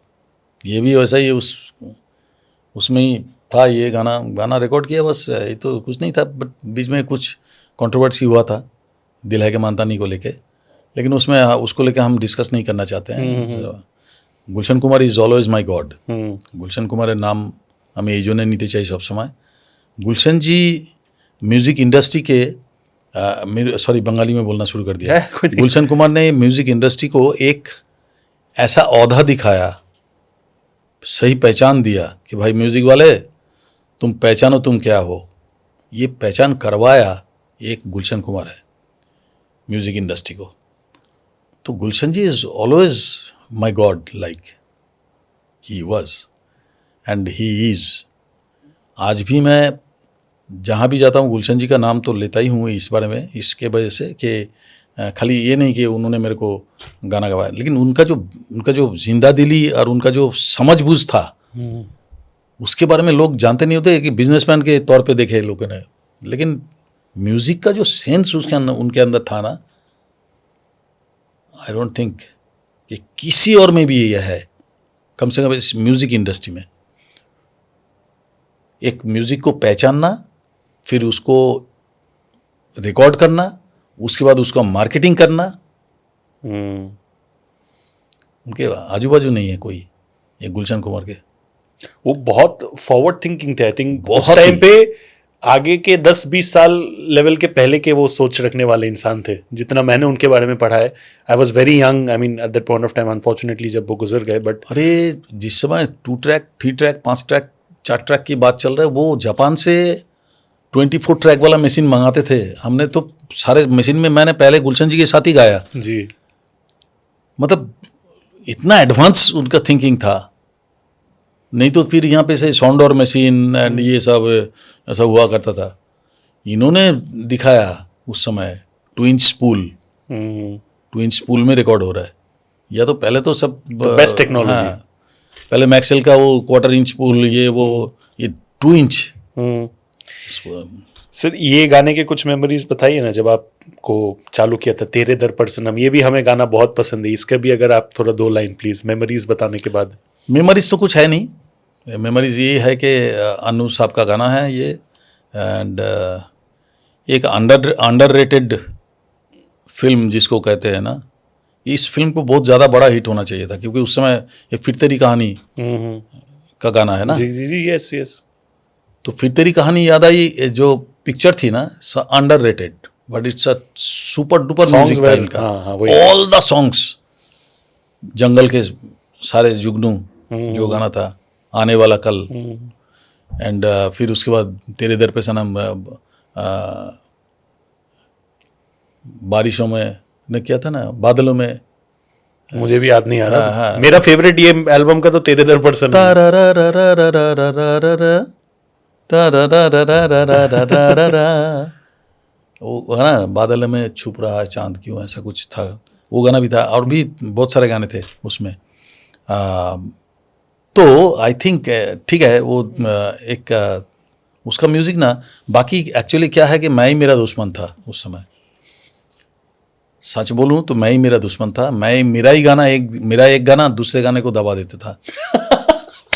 ये भी वैसा ही उसमें ही था। ये गाना रिकॉर्ड किया बस, ये तो कुछ नहीं था। बट बीच में कुछ कंट्रोवर्सी हुआ था दिल है के मानता नहीं को लेके, लेकिन उसमें उसको लेके हम डिस्कस नहीं करना चाहते हैं। Gulshan Kumar is always my God. Gulshan Kumar नाम हमें এই জন্য নিতে চাই सब समय। गुलशन जी म्यूज़िक इंडस्ट्री के सॉरी बंगाली में बोलना शुरू कर दिया। गुलशन कुमार ने म्यूज़िक इंडस्ट्री को एक ऐसा औहदा दिखाया, सही पहचान दिया कि भाई म्यूज़िक वाले तुम पहचानो तुम क्या हो। ये पहचान करवाया एक गुलशन कुमार है म्यूज़िक इंडस्ट्री को। तो Gulshan ji is always my God, like he was and he is. आज भी मैं जहाँ भी जाता हूँ गुलशन जी का नाम तो लेता ही हूँ इस बारे में, इसके वजह से कि खाली ये नहीं कि उन्होंने मेरे को गाना गवाया, लेकिन उनका जो जिंदा दिली और उनका जो समझबूझ था उसके बारे में लोग जानते नहीं होते कि बिजनेसमैन के तौर पे देखे लोगों ने, लेकिन म्यूज़िक का जो सेंस उनके अंदर था ना, आई डोंट थिंक कि किसी और में भी यह है, कम से कम इस म्यूज़िक इंडस्ट्री में। एक म्यूज़िक को पहचानना, फिर उसको रिकॉर्ड करना, उसके बाद उसका मार्केटिंग करना, उनके आजू बाजू नहीं है कोई, ये गुलशन कुमार के। वो बहुत फॉरवर्ड थिंकिंग थे, आई थिंक उस बहुत टाइम ही। पे आगे के 10-20 साल लेवल के पहले के वो सोच रखने वाले इंसान थे, जितना मैंने उनके बारे में पढ़ा है। I was very young, I mean at that point of time, unfortunately जब वो गुजर गए। बट अरे जिस समय 2 ट्रैक 3 ट्रैक 5 ट्रैक 4 ट्रैक की बात चल रहा है, वो जापान से 24 ट्रैक वाला मशीन मंगाते थे। हमने तो सारे मशीन में मैंने पहले गुलशन जी के साथ ही गाया जी, मतलब इतना एडवांस उनका थिंकिंग था। नहीं तो फिर यहाँ पे से साउंड और मशीन एंड ये सब ऐसा हुआ करता था। इन्होंने दिखाया उस समय 2 इंच स्पूल, 2 इंच स्पूल में रिकॉर्ड हो रहा है, या तो पहले तो सब बेस्ट टेक्नोलॉजी। पहले मैक्सवेल का वो 1/4 इंच पुल, ये 2 इंच। सर ये गाने के कुछ मेमोरीज बताइए ना, जब आपको चालू किया था तेरे दर पर सनम, ये भी हमें गाना बहुत पसंद है, इसका भी अगर आप थोड़ा 2 लाइन प्लीज मेमोरीज बताने के बाद। मेमोरीज तो कुछ है नहीं, मेमोरीज ये है कि अनु साहब का गाना है ये, एंड एक अंडररेटेड फिल्म जिसको कहते हैं ना, इस फिल्म को बहुत ज़्यादा बड़ा हिट होना चाहिए था, क्योंकि उस समय एक फिर तेरी कहानी का गाना है ना। जी जी जी, यस यस। तो फिर तेरी कहानी याद आई, जो पिक्चर थी ना, underrated but it's a super duper music था इनका। ऑल द सॉन्ग्स, जंगल के सारे जुगनू जो गाना था, आने वाला कल, एंड फिर उसके बाद तेरे दर पे सनम, बारिशों में ने किया था ना, बादलों में, मुझे भी याद नहीं आ रहा। हाँ। मेरा फेवरेट ये एल्बम का तो तेरे दर पर सनम। वो है ना, बादल में छुप रहा है चांद क्यों, ऐसा कुछ था, वो गाना भी था, और भी बहुत सारे गाने थे उसमें। तो आई थिंक ठीक है, वो एक उसका म्यूजिक ना, बाकी एक्चुअली क्या है कि मैं ही मेरा दुश्मन था उस समय। सच बोलूं तो मैं ही मेरा दुश्मन था, मेरा एक गाना दूसरे गाने को दबा देता था।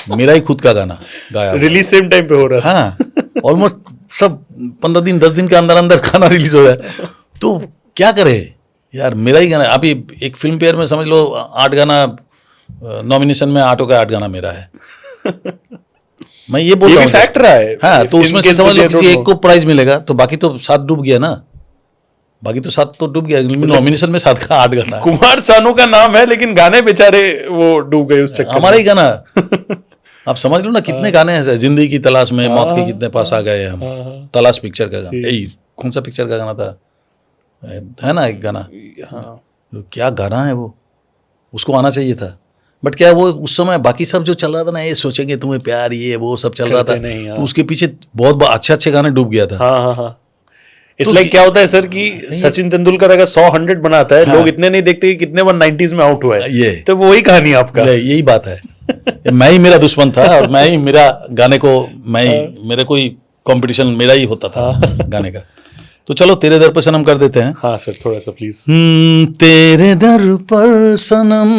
मेरा ही खुद का गाना गाया, रिलीज सेम टाइम पे हो रहा था। हाँ, ऑलमोस्ट सब 15 दिन 10 दिन के अंदर अंदर गाना रिलीज हो जाए, तो क्या करे यार, मेरा ही गाना। अभी एक फिल्म फेयर में समझ लो 8 गाना नॉमिनेशन में, 8 का 8 गाना मेरा है। मैं ये बोल रहा हूँ, फैक्ट रहा है। हाँ, तो उसमें से समझ लो किसी एक को प्राइज मिलेगा, तो बाकी तो 7 डूब गया ना, बाकी तो 7 तो डूब गया, नॉमिनेशन में 7 का 8 गाना है। कुमार सानू का नाम है, लेकिन गाने बेचारे वो डूब गए उस चक्कर। हमारा ही गाना। आप समझ लो ना, कितने गाने हैं, जिंदगी की तलाश में, मौत के कितने पास आ गए हम, तलाश पिक्चर का गाना, यही कौन सा पिक्चर का गाना था, है ना एक गाना, क्या गाना है वो, उसको आना चाहिए था, बट क्या वो उस समय बाकी सब जो चल रहा था ना, ये सोचेंगे तुम्हें प्यार, ये वो सब चल रहा था, तो उसके पीछे बहुत अच्छे अच्छे गाने डूब गया था। इसलिए क्या होता है सर कि सचिन तेंदुलकर अगर 100 बनाता है, लोग इतने नहीं देखते कि कितने बार 90s में आउट हुआ है, ये तो वही कहानी आपका, यही बात है। मैं ही मेरा दुश्मन था, और मैं ही मेरा गाने को, मेरे कोई कंपटीशन मेरा ही होता था गाने का। तो चलो तेरे दर पर सनम कर देते हैं। हाँ सर, थोड़ा सा प्लीज। तेरे दर पर सनम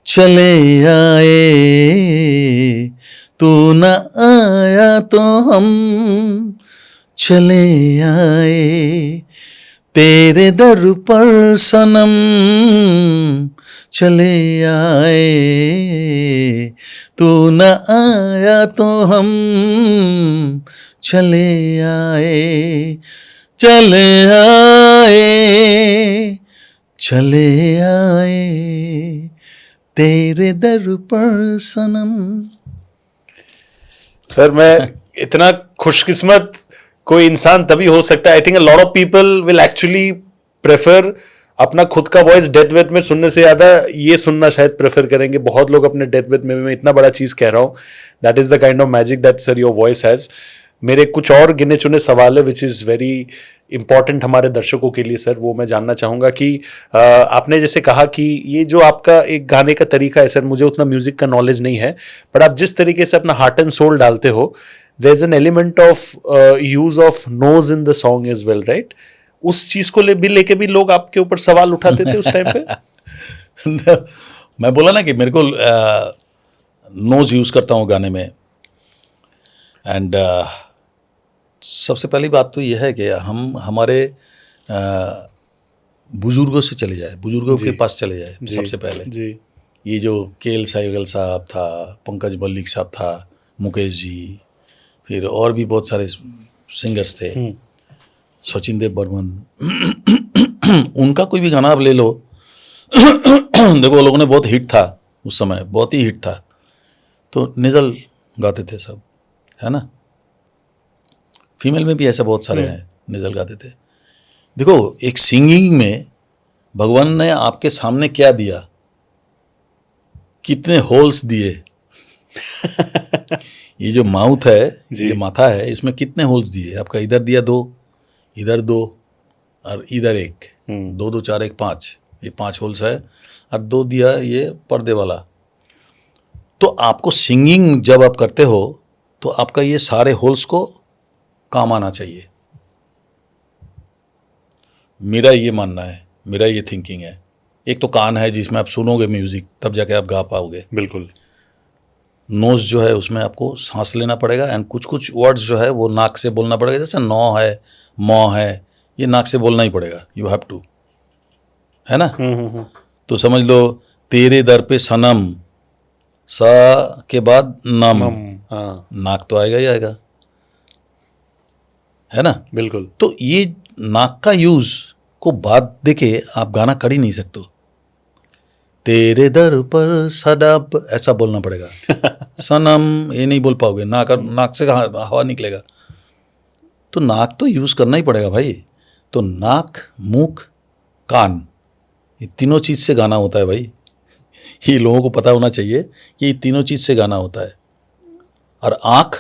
चले आए, तू न आया तो हम चले आए, तेरे दर पर सनम चले आए, तू न आया तो हम चले आए, चले आए, चले आए, तेरे दर पर सनम। सर मैं इतना खुशकिस्मत कोई इंसान तभी हो सकता है, I think a lot of people will actually prefer अपना खुद का वॉइस डेथ बेड में सुनने से ज्यादा ये सुनना शायद प्रेफर करेंगे। बहुत लोग अपने डेथ बेड में, मैं इतना बड़ा चीज कह रहा हूँ, that is the kind of magic that sir your voice has. मेरे कुछ और गिने चुने सवाल है विच इज़ वेरी इंपॉर्टेंट हमारे दर्शकों के लिए सर, वो मैं जानना चाहूँगा कि आपने जैसे कहा कि ये जो आपका एक गाने का तरीका है सर, मुझे उतना म्यूजिक का नॉलेज नहीं है, बट आप जिस तरीके से अपना हार्ट एंड सोल डालते हो, there is an element of use of nose in the song is well, right? उस चीज को लेके भी लोग आपके ऊपर सवाल उठाते थे उस टाइम पे? मैं बोला ना कि मेरे को नोज यूज करता हूँ गाने में, एंड सबसे पहली बात तो यह है कि हम हमारे बुजुर्गों से चले जाए, बुजुर्गों के पास चले जाए सबसे पहले जी। ये जो के.एल. सहगल साहब था, पंकज मल्लिक साहब था, मुकेश जी, फिर और भी बहुत सारे सिंगर्स थे, सचिन देव बर्मन, उनका कोई भी गाना आप ले लो, देखो वो लोगों ने बहुत हिट था उस समय, बहुत ही हिट था, तो निजल गाते थे सब, है ना। फीमेल में भी ऐसे बहुत सारे हैं निजल गाते थे। देखो एक सिंगिंग में भगवान ने आपके सामने क्या दिया, कितने होल्स दिए। ये जो माउथ है, ये माथा है, इसमें कितने होल्स दिए आपका, इधर दिया 2, इधर 2 और इधर 1, 2 2 4 1 5, ये 5 होल्स है, और 2 दिया ये पर्दे वाला। तो आपको सिंगिंग जब आप करते हो तो आपका ये सारे होल्स को काम आना चाहिए। मेरा ये मानना है, मेरा ये थिंकिंग है। एक तो कान है जिसमें आप सुनोगे म्यूजिक, तब जाके आप गा पाओगे। बिल्कुल। नोज जो है उसमें आपको सांस लेना पड़ेगा, एंड कुछ कुछ वर्ड्स जो है वो नाक से बोलना पड़ेगा। जैसे नौ है, मौ है, ये नाक से बोलना ही पड़ेगा, यू हैव टू, है ना। तो समझ लो, तेरे दर पे सनम, सा के बाद नम, हाँ नाक तो आएगा ही आएगा, है ना। बिल्कुल। तो ये नाक का यूज को बाद देके आप गाना कर ही नहीं सकते। तेरे दर पर सदाब ऐसा बोलना पड़ेगा। सनम ये नहीं बोल पाओगे, नाक से हवा निकलेगा। तो नाक तो यूज करना ही पड़ेगा भाई। तो नाक, मुख, कान, ये तीनों चीज से गाना होता है भाई। ये लोगों को पता होना चाहिए कि ये तीनों चीज से गाना होता है। और आंख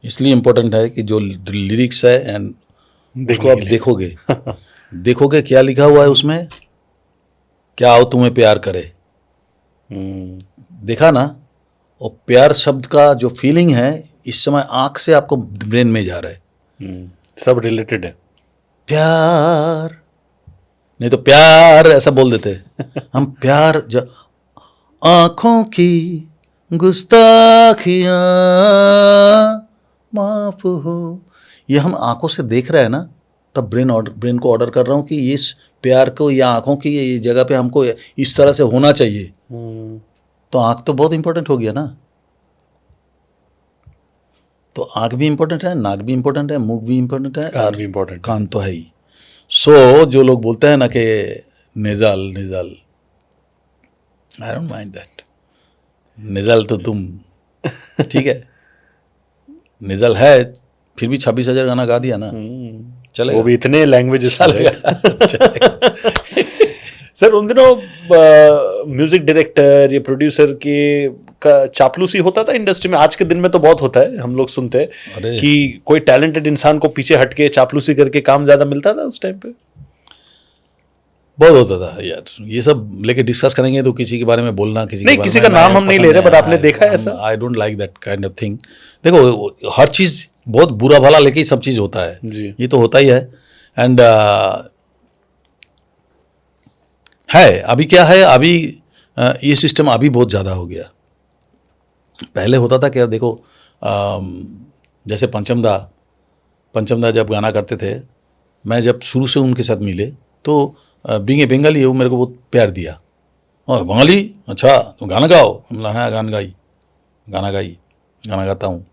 इसलिए इम्पोर्टेंट है कि जो लिरिक्स है एंड उसको आप देखोगे देखोगे क्या लिखा हुआ है उसमें, क्या हो तुम्हें प्यार करे, देखा ना। और प्यार शब्द का जो फीलिंग है इस समय आंख से आपको ब्रेन में जा रहा है। सब रिलेटेड है। प्यार, नहीं तो प्यार ऐसा बोल देते हम। प्यार आंखों की गुस्ताखियां माफ हो, ये हम आंखों से देख रहे हैं ना, तब ब्रेन को ऑर्डर कर रहा हूं कि इस प्यार को या आंखों की ये जगह पे हमको इस तरह से होना चाहिए। तो आंख तो बहुत इंपॉर्टेंट हो गया ना। तो आंख भी इंपॉर्टेंट है, नाक भी इंपॉर्टेंट है, मुख भी इंपॉर्टेंट है, कान भी इंपॉर्टेंट, कान तो है ही। सो जो लोग बोलते हैं ना कि निजाल निजाल, आई डोंट माइंड दैट। निजाल तो तुम ठीक है, निजाल है, फिर भी 26,000 गाना गा दिया ना, चलेगा। वो भी इतने लैंग्वेजेस चलेगा। सर उन दिनों म्यूजिक डायरेक्टर या प्रोड्यूसर के का चापलूसी होता था इंडस्ट्री में। आज के दिन में तो बहुत होता है, हम लोग सुनते हैं कि कोई टैलेंटेड इंसान को पीछे हटके चापलूसी करके काम ज्यादा मिलता था उस टाइम पे। बहुत होता था यार, ये सब लेके डिस्कस करेंगे तो किसी के बारे में बोलना, किसी का नाम हम नहीं ले रहे, बट आपने देखा है ऐसा? आई don't like that kind of thing. देखो हर चीज बहुत बुरा भला लेके ही सब चीज होता है जी। ये तो होता ही है। एंड है अभी क्या है, अभी ये सिस्टम अभी बहुत ज़्यादा हो गया। पहले होता था कि देखो जैसे पंचमदा जब गाना करते थे, मैं जब शुरू से उनके साथ मिले तो बीइंग ए बंगाली वो मेरे को बहुत प्यार दिया। और बंगाली, अच्छा तो गाना गाओ, हाँ गाना गाना गाता हूँ।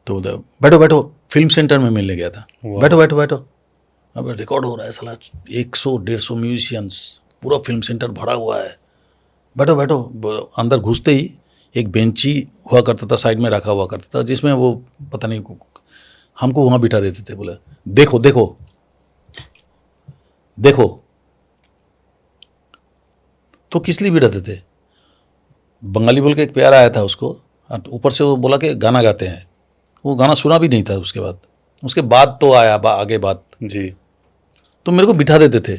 तो बैठो बैठो, फिल्म सेंटर में मिलने गया था, बैठो बैठो बैठो, अब रिकॉर्ड हो रहा है साला, 100-150 म्यूजिशियंस, पूरा फिल्म सेंटर भरा हुआ है, बैठो बैठो। अंदर घुसते ही एक बेंची हुआ करता था, साइड में रखा हुआ करता था, जिसमें वो पता नहीं हमको वहाँ बिठा देते थे। बोला देखो देखो देखो, तो किस लिए बिठाते थे? बंगाली बोल के एक प्यार आया था उसको, ऊपर से वो बोला कि गाना गाते हैं। वो गाना सुना भी नहीं था उसके बाद तो आया आगे बात जी। तो मेरे को बिठा देते थे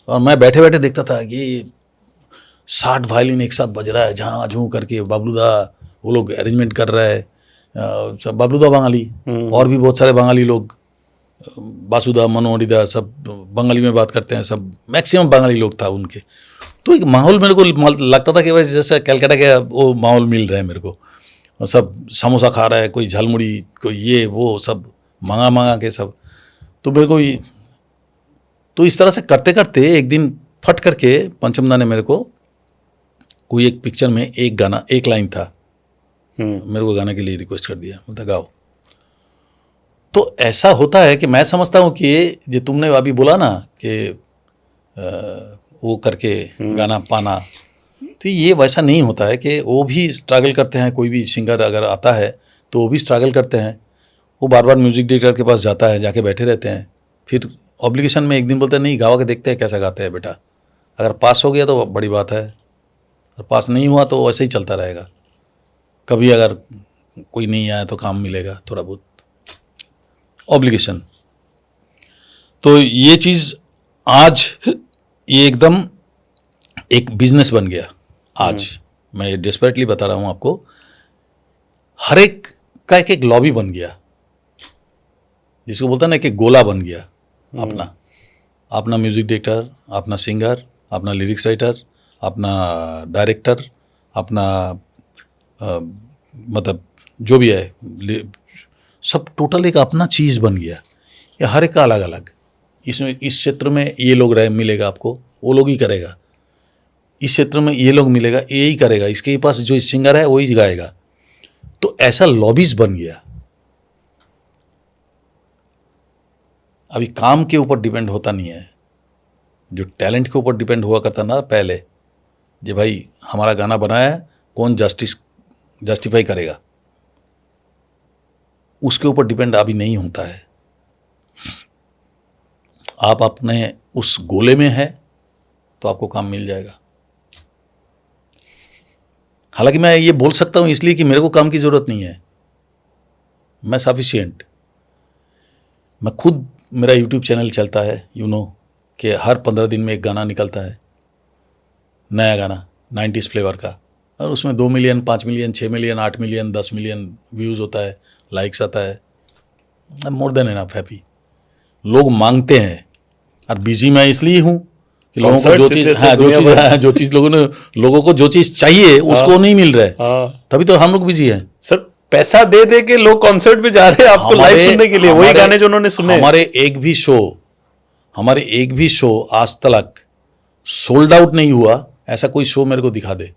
और मैं बैठे बैठे देखता था कि 60 वायलिन एक साथ बज रहा है, जहाँ झूँ करके बबलूदा वो लोग अरेंजमेंट कर रहा है, सब बबलूदा बंगाली और भी बहुत सारे बंगाली लोग, बासुदा मनोहरिदा, सब बंगाली में बात करते हैं, सब मैक्सिमम बंगाली लोग था उनके। तो एक माहौल मेरे को लगता था कि वैसे जैसे कलकत्ता के वो माहौल मिल रहा है मेरे को, और सब समोसा खा रहा है, कोई झालमुड़ी, कोई ये वो, सब मांगा के सब। तो मेरे को तो इस तरह से करते करते एक दिन फट करके पंचमदा ने मेरे को कोई एक पिक्चर में एक गाना, एक लाइन था, मेरे को गाने के लिए रिक्वेस्ट कर दिया, मतलब गाओ। तो ऐसा होता है कि मैं समझता हूँ कि जो तुमने अभी बोला ना कि वो करके गाना पाना, तो ये वैसा नहीं होता है कि वो भी स्ट्रगल करते हैं। कोई भी सिंगर अगर आता है तो वो भी स्ट्रगल करते हैं, वो बार बार म्यूजिक डायरेक्टर के पास जाता है, जाके बैठे रहते हैं, फिर ऑब्लिगेशन में एक दिन बोलते हैं नहीं गावा के देखते हैं कैसा गाते हैं बेटा, अगर पास हो गया तो बड़ी बात है, और पास नहीं हुआ तो वैसे ही चलता रहेगा। कभी अगर कोई नहीं आया तो काम मिलेगा थोड़ा बहुत, ऑब्लिगेशन। तो ये चीज़ आज ये एकदम एक बिजनेस बन गया आज मैं डेस्परेटली बता रहा हूँ आपको, हर एक का एक एक लॉबी बन गया, जिसको बोलता है ना कि गोला बन गया अपना, अपना म्यूजिक डायरेक्टर, अपना सिंगर, अपना लिरिक्स राइटर, अपना डायरेक्टर, अपना मतलब जो भी है, सब टोटल एक अपना चीज़ बन गया। ये हर एक का अलग अलग, इसमें इस क्षेत्र में ये लोग रहे मिलेगा आपको, वो लोग ही करेगा, इस क्षेत्र में ये लोग मिलेगा, ये ही करेगा, इसके पास जो सिंगर है वही गाएगा। तो ऐसा लॉबीज बन गया। अभी काम के ऊपर डिपेंड होता नहीं है, जो टैलेंट के ऊपर डिपेंड हुआ करता ना पहले, जे भाई हमारा गाना बनाया है, कौन जस्टिफाई करेगा, उसके ऊपर डिपेंड अभी नहीं होता है। आप अपने उस गोले में है तो आपको काम मिल जाएगा। हालांकि मैं ये बोल सकता हूं इसलिए कि मेरे को काम की ज़रूरत नहीं है, मैं सफिशिएंट। मैं खुद, मेरा यूट्यूब चैनल चलता है, कि हर 15 दिन में एक गाना निकलता है, नया गाना 90s फ्लेवर का, और उसमें 2 million, 5 million, 6 million, 8 million, 10 million views होता है, लाइक्स आता है। I am more than enough happy. लोग मांगते हैं, और बिजी मैं इसलिए हूँ कि लोगों को जो चीज़ लोगों को जो चीज़ चाहिए उसको नहीं मिल रहा है, तभी तो हम लोग बिजी हैं। सर पैसा दे दे के लोग कॉन्सर्ट पे जा रहे हैं आपको लाइव सुनने के लिए, वही गाने जो उन्होंने सुने। हमारे एक भी शो आज तक सोल्ड आउट नहीं हुआ, ऐसा कोई शो मेरे को दिखा दे।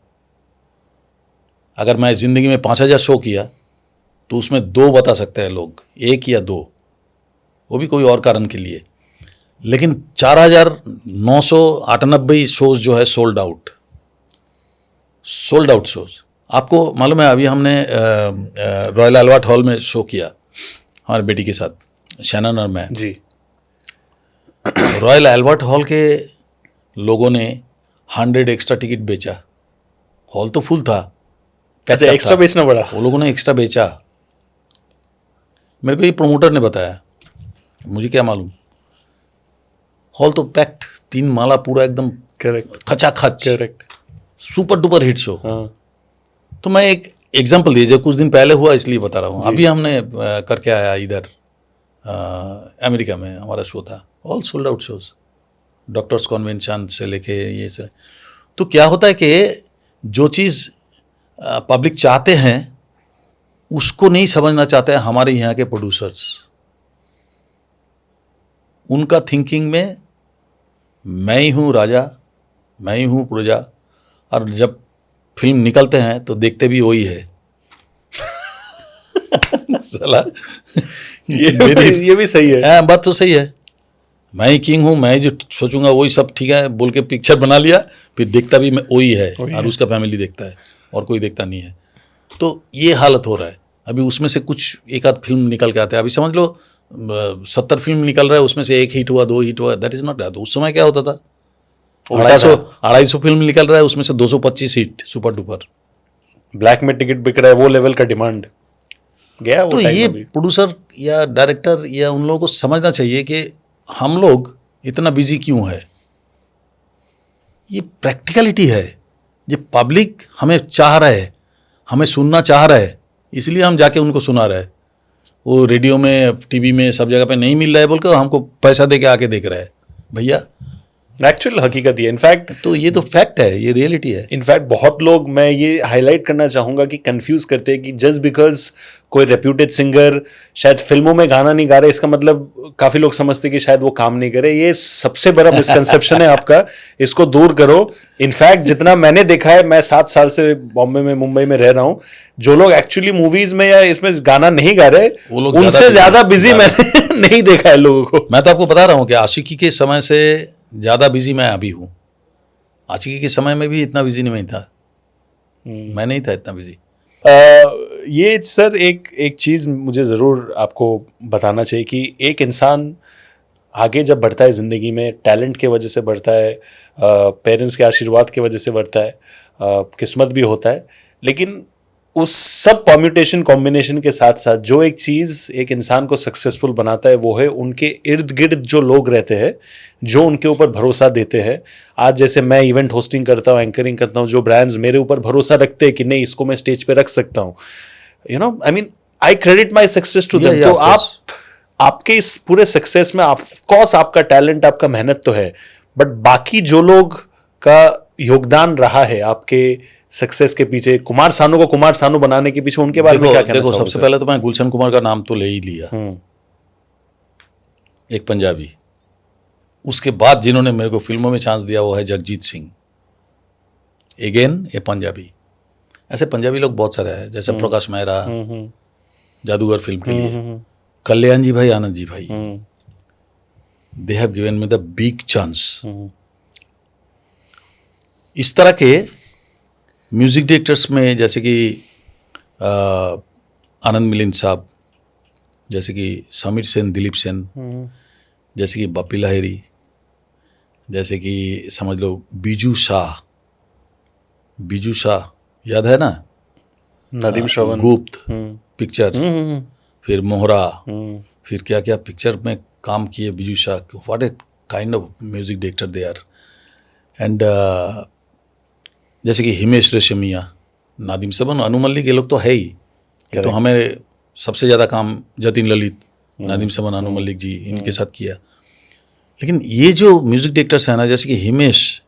अगर मैं जिंदगी में 5000 शो किया तो उसमें 2 बता सकते हैं लोग, 1 या 2, वो भी कोई और कारण के लिए। लेकिन 4998 शोज जो है सोल्ड आउट शोज। आपको मालूम है, अभी हमने रॉयल अल्बर्ट हॉल में शो किया हमारी बेटी के साथ, शैनन और मैं जी। रॉयल अल्बर्ट हॉल के लोगों ने 100 एक्स्ट्रा टिकट बेचा, हॉल तो फुल था। अच्छा, एक्स्ट्रा बेचना पड़ा? वो लोगों ने एक्स्ट्रा बेचा, मेरे को ये प्रमोटर ने बताया, मुझे क्या मालूम। हॉल तो पैक्ड, 3 माला पूरा एकदम खचाखच, correct, super duper hit show. हाँ। तो मैं एक एग्जांपल दीजिए, कुछ दिन पहले हुआ इसलिए बता रहा हूँ। अभी हमने करके आया इधर अमेरिका में, हमारा शो था, all sold out shows, doctors convention से लेके ये से। तो क्या होता है कि जो चीज़ पब्लिक चाहते हैं उसको नहीं समझना चाहते हैं हमारे यहाँ के प्रोड्यूसर्स। उनका थिंकिंग में मैं ही हूँ राजा, मैं ही हूँ प्रजा, और जब फिल्म निकलते हैं तो देखते भी वही है। साला ये भी सही है। बात तो सही है, मैं ही किंग हूँ, मैं ही जो सोचूंगा वही सब ठीक है बोल के पिक्चर बना लिया, फिर देखता भी वही है, और उसका फैमिली देखता है और कोई देखता नहीं है। तो ये हालत हो रहा है। अभी उसमें से कुछ एक आध फिल्म निकल के आते हैं। अभी समझ लो 70 फिल्म निकल रहा है, उसमें से 1 हिट हुआ, 2 हिट हुआ, दैट इज नॉट। उस समय क्या होता था, 250 फिल्म निकल रहा है, उसमें से 225 हिट सुपर डुपर। ब्लैक में टिकट बिक रहा है, वो लेवल का डिमांड गया वो। तो ये प्रोड्यूसर या डायरेक्टर या उन लोगों को समझना चाहिए कि हम लोग इतना बिजी क्यों है। ये प्रैक्टिकलिटी है, ये पब्लिक हमें चाह रहा है, हमें सुनना चाह रहा है, इसलिए हम जाके उनको सुना रहे हैं। वो रेडियो में, टीवी में, सब जगह पे नहीं मिल रहा है बोल के हमको पैसा दे के आके देख रहा है। भैया एक्चुअल हकीकत है। इनफैक्ट तो ये तो फैक्ट है, ये रियलिटी है। इनफैक्ट बहुत लोग, मैं ये हाईलाइट करना चाहूँगा कि कंफ्यूज करते हैं कि जस्ट बिकॉज कोई रेप्यूटेड सिंगर शायद फिल्मों में गाना नहीं गा रहे, इसका मतलब काफ़ी लोग समझते हैं कि शायद वो काम नहीं करे। ये सबसे बड़ा मिसकंसेप्शन है आपका, इसको दूर करो। इनफैक्ट जितना मैंने देखा है, मैं 7 साल से बॉम्बे में, मुंबई में रह रहा हूँ, जो लोग एक्चुअली मूवीज में या इसमें गाना नहीं गा रहे, उनसे ज़्यादा बिजी मैंने नहीं देखा है लोगों को। मैं तो आपको बता रहा हूँ कि आशिकी के समय से ज़्यादा बिजी मैं अभी हूँ। आशिकी के समय में भी इतना बिजी नहीं था, मैं नहीं था इतना बिजी। ये सर एक चीज़ मुझे ज़रूर आपको बताना चाहिए कि एक इंसान आगे जब बढ़ता है ज़िंदगी में, टैलेंट के वजह से बढ़ता है, पेरेंट्स के आशीर्वाद के वजह से बढ़ता है, किस्मत भी होता है, लेकिन उस सब परम्यूटेशन कॉम्बिनेशन के साथ साथ जो एक चीज एक इंसान को सक्सेसफुल बनाता है वो है उनके इर्द गिर्द जो लोग रहते हैं जो उनके ऊपर भरोसा देते हैं। आज जैसे मैं इवेंट होस्टिंग करता हूँ, एंकरिंग करता हूँ, जो ब्रांड्स मेरे ऊपर भरोसा रखते हैं कि नहीं इसको मैं स्टेज पे रख सकता हूँ, you know, I mean I credit my success to them. तो of course. आपके इस पूरे सक्सेस में ऑफ कोर्स आपका टैलेंट, आपका मेहनत तो है, बट बाकी जो लोग का योगदान रहा है आपके सक्सेस के पीछे, कुमार सानू को कुमार सानू बनाने के पीछे, उनके बारे में क्या कहना देखो चाहोगे सबसे सर? पहले तो मैं गुलशन कुमार का नाम तो ले ही लिया, एक पंजाबी। उसके बाद जिन्होंने मेरे को फिल्मों में चांस दिया वो है जगजीत सिंह, एगेन ए पंजाबी। ऐसे पंजाबी लोग बहुत सारे हैं, जैसे प्रकाश मेहरा जादूगर फिल्म के लिए, कल्याण जी भाई, आनंद जी भाई, they have given me the big chance. इस तरह के म्यूजिक डायरेक्टर्स में जैसे कि आनंद मिलिंद साहब, जैसे कि समीर सेन, दिलीप सेन, जैसे कि बप्पी लाहिरी, जैसे कि समझ लो बीजू शाह याद है ना, नदीम श्रवण, गुप्त पिक्चर, फिर मोहरा, फिर क्या क्या पिक्चर में काम किए Biju Shah. What a kind of music director they are. And जैसे कि हिमेश रेशमिया, नादिम सबन, अनु मल्लिक, ये लोग तो है ही। ये तो हमें सबसे ज़्यादा काम जतिन ललित, नादिम सबन, अनु मल्लिक जी, इनके साथ किया। लेकिन ये जो म्यूज़िक डायरेक्टर्स हैं ना, जैसे कि हिमेश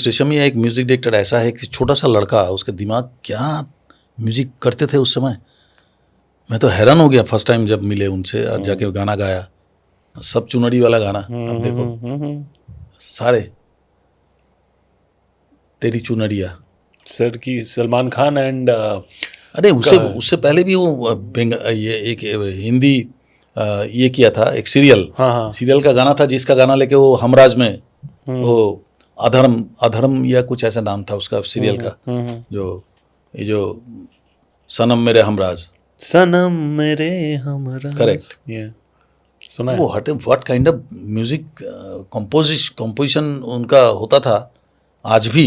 रेशमिया एक म्यूज़िक डायरेक्टर ऐसा है कि छोटा सा लड़का, उसका दिमाग क्या म्यूज़िक करते थे उस समय। मैं तो हैरान हो गया फर्स्ट टाइम जब मिले उनसे और जाके गाना गाया, सब चुनरी वाला गाना। अब देखो सारे तेरी चुनरिया सर की सलमान खान एंड अरे उससे पहले भी वो ये एक हिंदी ये किया था, एक सीरियल का गाना था, जिसका गाना लेके वो हमराज में वो अधर्म या कुछ ऐसा नाम था उसका सीरियल का, जो ये जो सनम मेरे हमराज, करेक्ट, सुना है। वो what kind of music composition उनका होता था। आज भी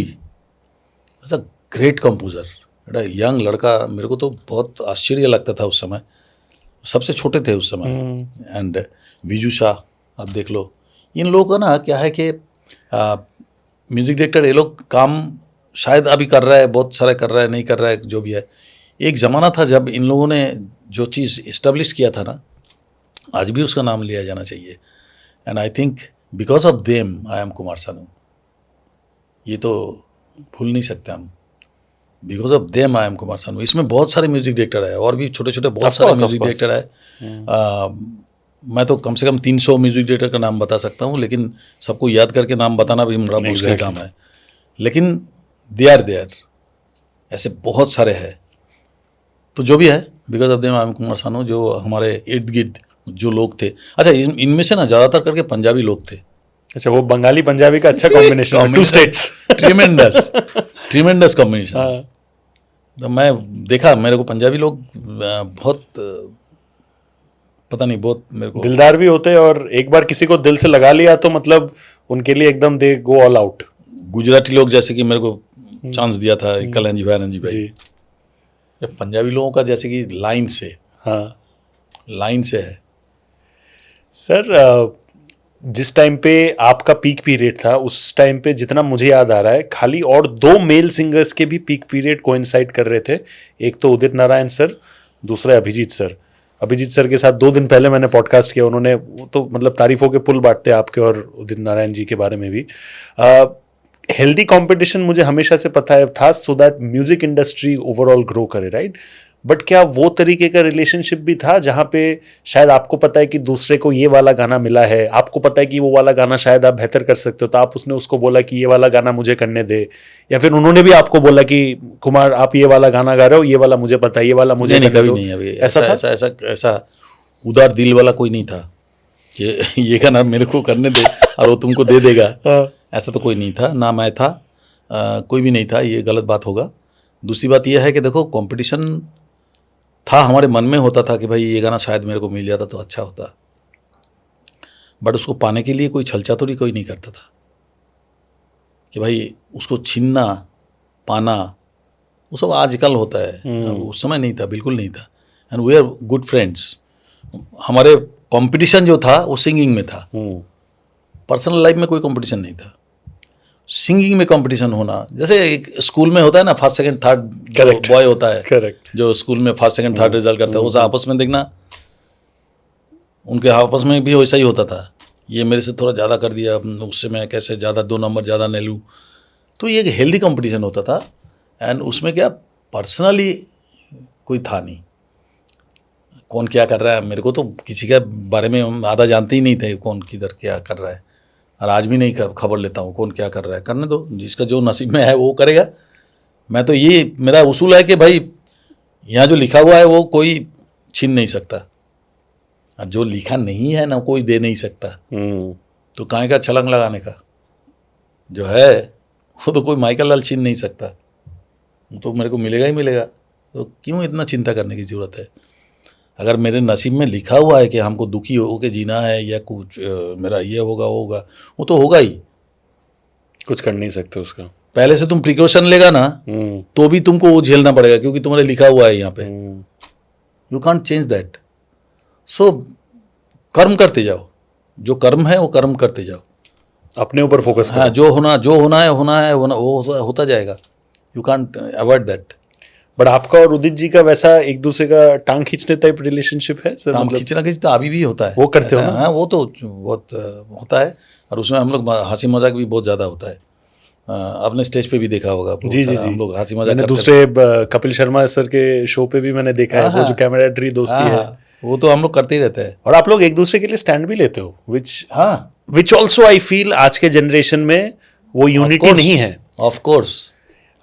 ऐसा ग्रेट कंपोजर, बड़ा यंग लड़का, मेरे को तो बहुत आश्चर्य लगता था उस समय, सबसे छोटे थे उस समय। एंड बीजू शाह, आप देख लो, इन लोगों का ना क्या है कि म्यूजिक डायरेक्टर ये लोग काम शायद अभी कर रहा है, बहुत सारा कर रहा है, नहीं कर रहा है, जो भी है। एक ज़माना था जब इन लोगों ने जो चीज़ इस्टेब्लिश किया था ना, आज भी उसका नाम लिया जाना चाहिए। And I think because of them I am Kumar Sanu, ये तो भूल नहीं सकते हम। Because of them I am Kumar Sanu. इसमें बहुत सारे म्यूजिक डायरेक्टर है, और भी छोटे छोटे बहुत सारे म्यूजिक डायरेक्टर है। मैं तो कम से कम 300 म्यूजिक डायरेक्टर का नाम बता सकता हूँ, लेकिन सबको याद करके नाम बताना भी बड़ा मुश्किल काम है। लेकिन दे आर ऐसे बहुत सारे हैं। तो जो भी है, because of them I am Kumar Sanu, जो हमारे इर्द गिर्द जो लोग थे। अच्छा, इनमें से ना ज़्यादातर करके पंजाबी लोग थे। अच्छा, वो बंगाली पंजाबी का अच्छा combination, two states, tremendous combination. तो मैं देखा, मेरे को पंजाबी लोग बहुत पता नहीं, बहुत मेरे को दिलदार भी होते हैं, और एक बार किसी को दिल से लगा लिया तो मतलब उनके लिए एकदम दे गो ऑल आउट। गुजराती लोग जैसे कि मेरे को चांस दिया था कल्याण जी भाई, आनंद जी भाई। पंजाबी लोगों का जैसे कि लाइन से है। सर, जिस टाइम पे आपका पीक पीरियड था, उस टाइम पे जितना मुझे याद आ रहा है, खाली और 2 मेल सिंगर्स के भी पीक पीरियड कोइंसाइड कर रहे थे। एक तो उदित नारायण सर, दूसरा अभिजीत सर। अभिजीत सर के साथ 2 दिन पहले मैंने पॉडकास्ट किया, उन्होंने तो मतलब तारीफों के पुल बांटते आपके और उदित नारायण जी के बारे में भी। हेल्दी कंपटीशन मुझे हमेशा से पता है था, so that music industry overall grow करे, राइट। बट क्या वो तरीके का रिलेशनशिप भी था जहाँ पे शायद आपको पता है कि दूसरे को ये वाला गाना मिला है, आपको पता है कि वो वाला गाना शायद आप बेहतर कर सकते हो, तो आप उसने उसको बोला कि ये वाला गाना मुझे करने दे, या फिर उन्होंने भी आपको बोला कि कुमार आप ये वाला गाना गा रहे हो, ये वाला मुझे पता है, ये वाला मुझे नहीं, कभी नहीं। अभी ऐसा उदार दिल वाला कोई नहीं था कि ये गाना मेरे को करने दे और वो तुमको दे देगा। ऐसा तो कोई नहीं था, ना मैं था, कोई भी नहीं था। ये गलत बात होगा। दूसरी बात यह है कि देखो, कंपटीशन था, हमारे मन में होता था कि भाई ये गाना शायद मेरे को मिल जाता तो अच्छा होता, बट उसको पाने के लिए कोई छलचातुरी कोई नहीं करता था कि भाई उसको छीनना, पाना वो सब आजकल होता है, उस समय नहीं था, बिल्कुल नहीं था। And we are good friends. हमारे कंपटीशन जो था वो सिंगिंग में था, पर्सनल लाइफ में कोई कंपटीशन नहीं था। सिंगिंग में कंपटीशन होना, जैसे एक स्कूल में होता है ना, first second third Correct. Boy होता है, करेक्ट। जो स्कूल में फर्स्ट सेकंड थर्ड रिजल्ट करता है, उस आपस में देखना, उनके आपस में भी वैसा ही होता था। ये मेरे से थोड़ा ज़्यादा कर दिया, उससे मैं कैसे ज़्यादा 2 नंबर ज़्यादा ले लूँ। तो ये एक हेल्दी कंपटीशन होता था। एंड उसमें क्या पर्सनली कोई था नहीं, कौन क्या कर रहा है, मेरे को तो किसी के बारे में हम आधा जानते ही नहीं थे, कौन किधर क्या कर रहा है। और आज भी नहीं खबर लेता हूँ कौन क्या कर रहा है, करने दो, जिसका जो नसीब में है वो करेगा। मैं तो ये मेरा उसूल है कि भाई यहाँ जो लिखा हुआ है वो कोई छीन नहीं सकता, और जो लिखा नहीं है ना कोई दे नहीं सकता। तो काहे का छलांग लगाने का, जो है वो तो कोई माइकल लाल छीन नहीं सकता, वो तो मेरे को मिलेगा ही मिलेगा। तो क्यों इतना चिंता करने की ज़रूरत है? अगर मेरे नसीब में लिखा हुआ है कि हमको दुखी होकर जीना है या कुछ मेरा ये होगा वो होगा, वो तो होगा ही, कुछ कर नहीं सकते उसका। पहले से तुम प्रिकॉशन लेगा ना तो भी तुमको वो झेलना पड़ेगा, क्योंकि तुम्हारे लिखा हुआ है यहाँ पे। You can't change that. So कर्म करते जाओ, जो कर्म है वो कर्म करते जाओ, अपने ऊपर फोकस हाँ, जो होना है वो होता जाएगा। You can't avoid that. But आपका और उदित जी का वैसा एक दूसरे का टांग खींचने टाइप रिलेशनशिप है सर? मतलब खींचना तो अभी भी होता है, वो करते हो ना? हाँ, वो तो बहुत होता है, और उसमें हम लोग हंसी मजाक भी बहुत ज़्यादा होता है। आपने स्टेज पे भी देखा होगा, जी जी जी, हम लोग हंसी मजाक मैंने करते दूसरे कपिल शर्मा सर के शो पे भी मैंने देखा है, वो जो कैमराडरी दोस्ती है, वो तो हम लोग करते ही रहते हैं। और आप लोग एक दूसरे के लिए स्टैंड भी लेते हो, हाँ, विच ऑल्सो आई फील आज के जनरेशन में वो यूनिटी नहीं है। Of course.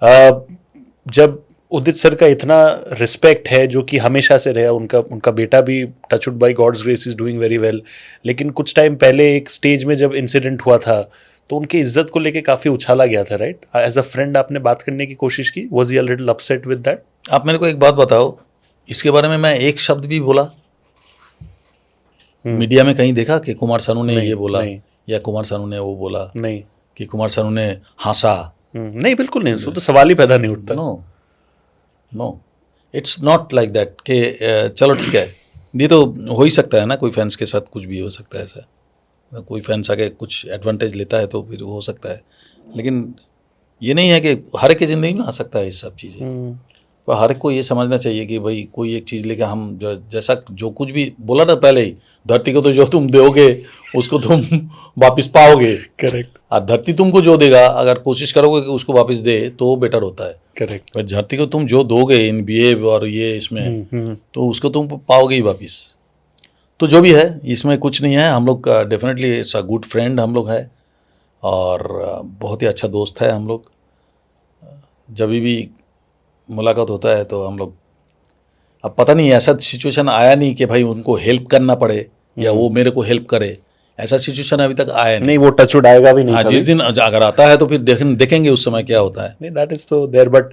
जब उदित सर का इतना रिस्पेक्ट है, जो कि हमेशा से रहा, उनका बेटा भी touchwood by God's grace is doing very well, लेकिन कुछ टाइम पहले एक स्टेज में जब इंसिडेंट हुआ था तो उनकी इज्जत को लेके काफी उछाला गया था, राइट? एज अ फ्रेंड आपने बात करने की कोशिश की, was he a little upset with that? आप मेरे को एक बात बताओ, इसके बारे में मैं एक शब्द भी बोला मीडिया में कहीं देखा कि कुमार सानू ने ये बोला, या कुमार सानू ने वो बोला? नहीं। कि कुमार सानू ने हंसा? नहीं, बिल्कुल नहीं, तो सवाल ही पैदा नहीं उठता। No, it's not like that कि चलो ठीक है, ये तो हो ही सकता है ना, कोई फैंस के साथ कुछ भी हो सकता है ऐसा, कोई फैंस आके कुछ एडवांटेज लेता है तो फिर हो सकता है, लेकिन ये नहीं है कि हर एक की ज़िंदगी में आ सकता है ये सब चीज़ें। पर हर एक को ये समझना चाहिए कि भाई कोई एक चीज़ लेकर हम जैसा जो कुछ भी बोला ना पहले ही, धरती को तो जो तुम दोगे उसको तुम वापस पाओगे। करेक्ट। और धरती तुमको जो देगा, अगर कोशिश करोगे कि उसको वापस दे तो बेटर होता है। करेक्ट। पर धरती को तुम जो दोगे इन बिहेव और ये इसमें, तो उसको तुम पाओगे ही वापस। तो जो भी है इसमें कुछ नहीं है, हम लोग definitely it's a good friend हम लोग है, और बहुत ही अच्छा दोस्त है हम लोग। जब भी मुलाकात होता है तो हम लोग, अब पता नहीं ऐसा सिचुएशन आया नहीं कि भाई उनको हेल्प करना पड़े या वो मेरे को हेल्प करे, ऐसा सिचुएशन अभी तक आया नहीं। वो टचवुड आएगा भी नहीं। हाँ, जिस दिन अगर आता है तो फिर देखेंगे उस समय क्या होता है। नहीं, दैट इज तो देयर, बट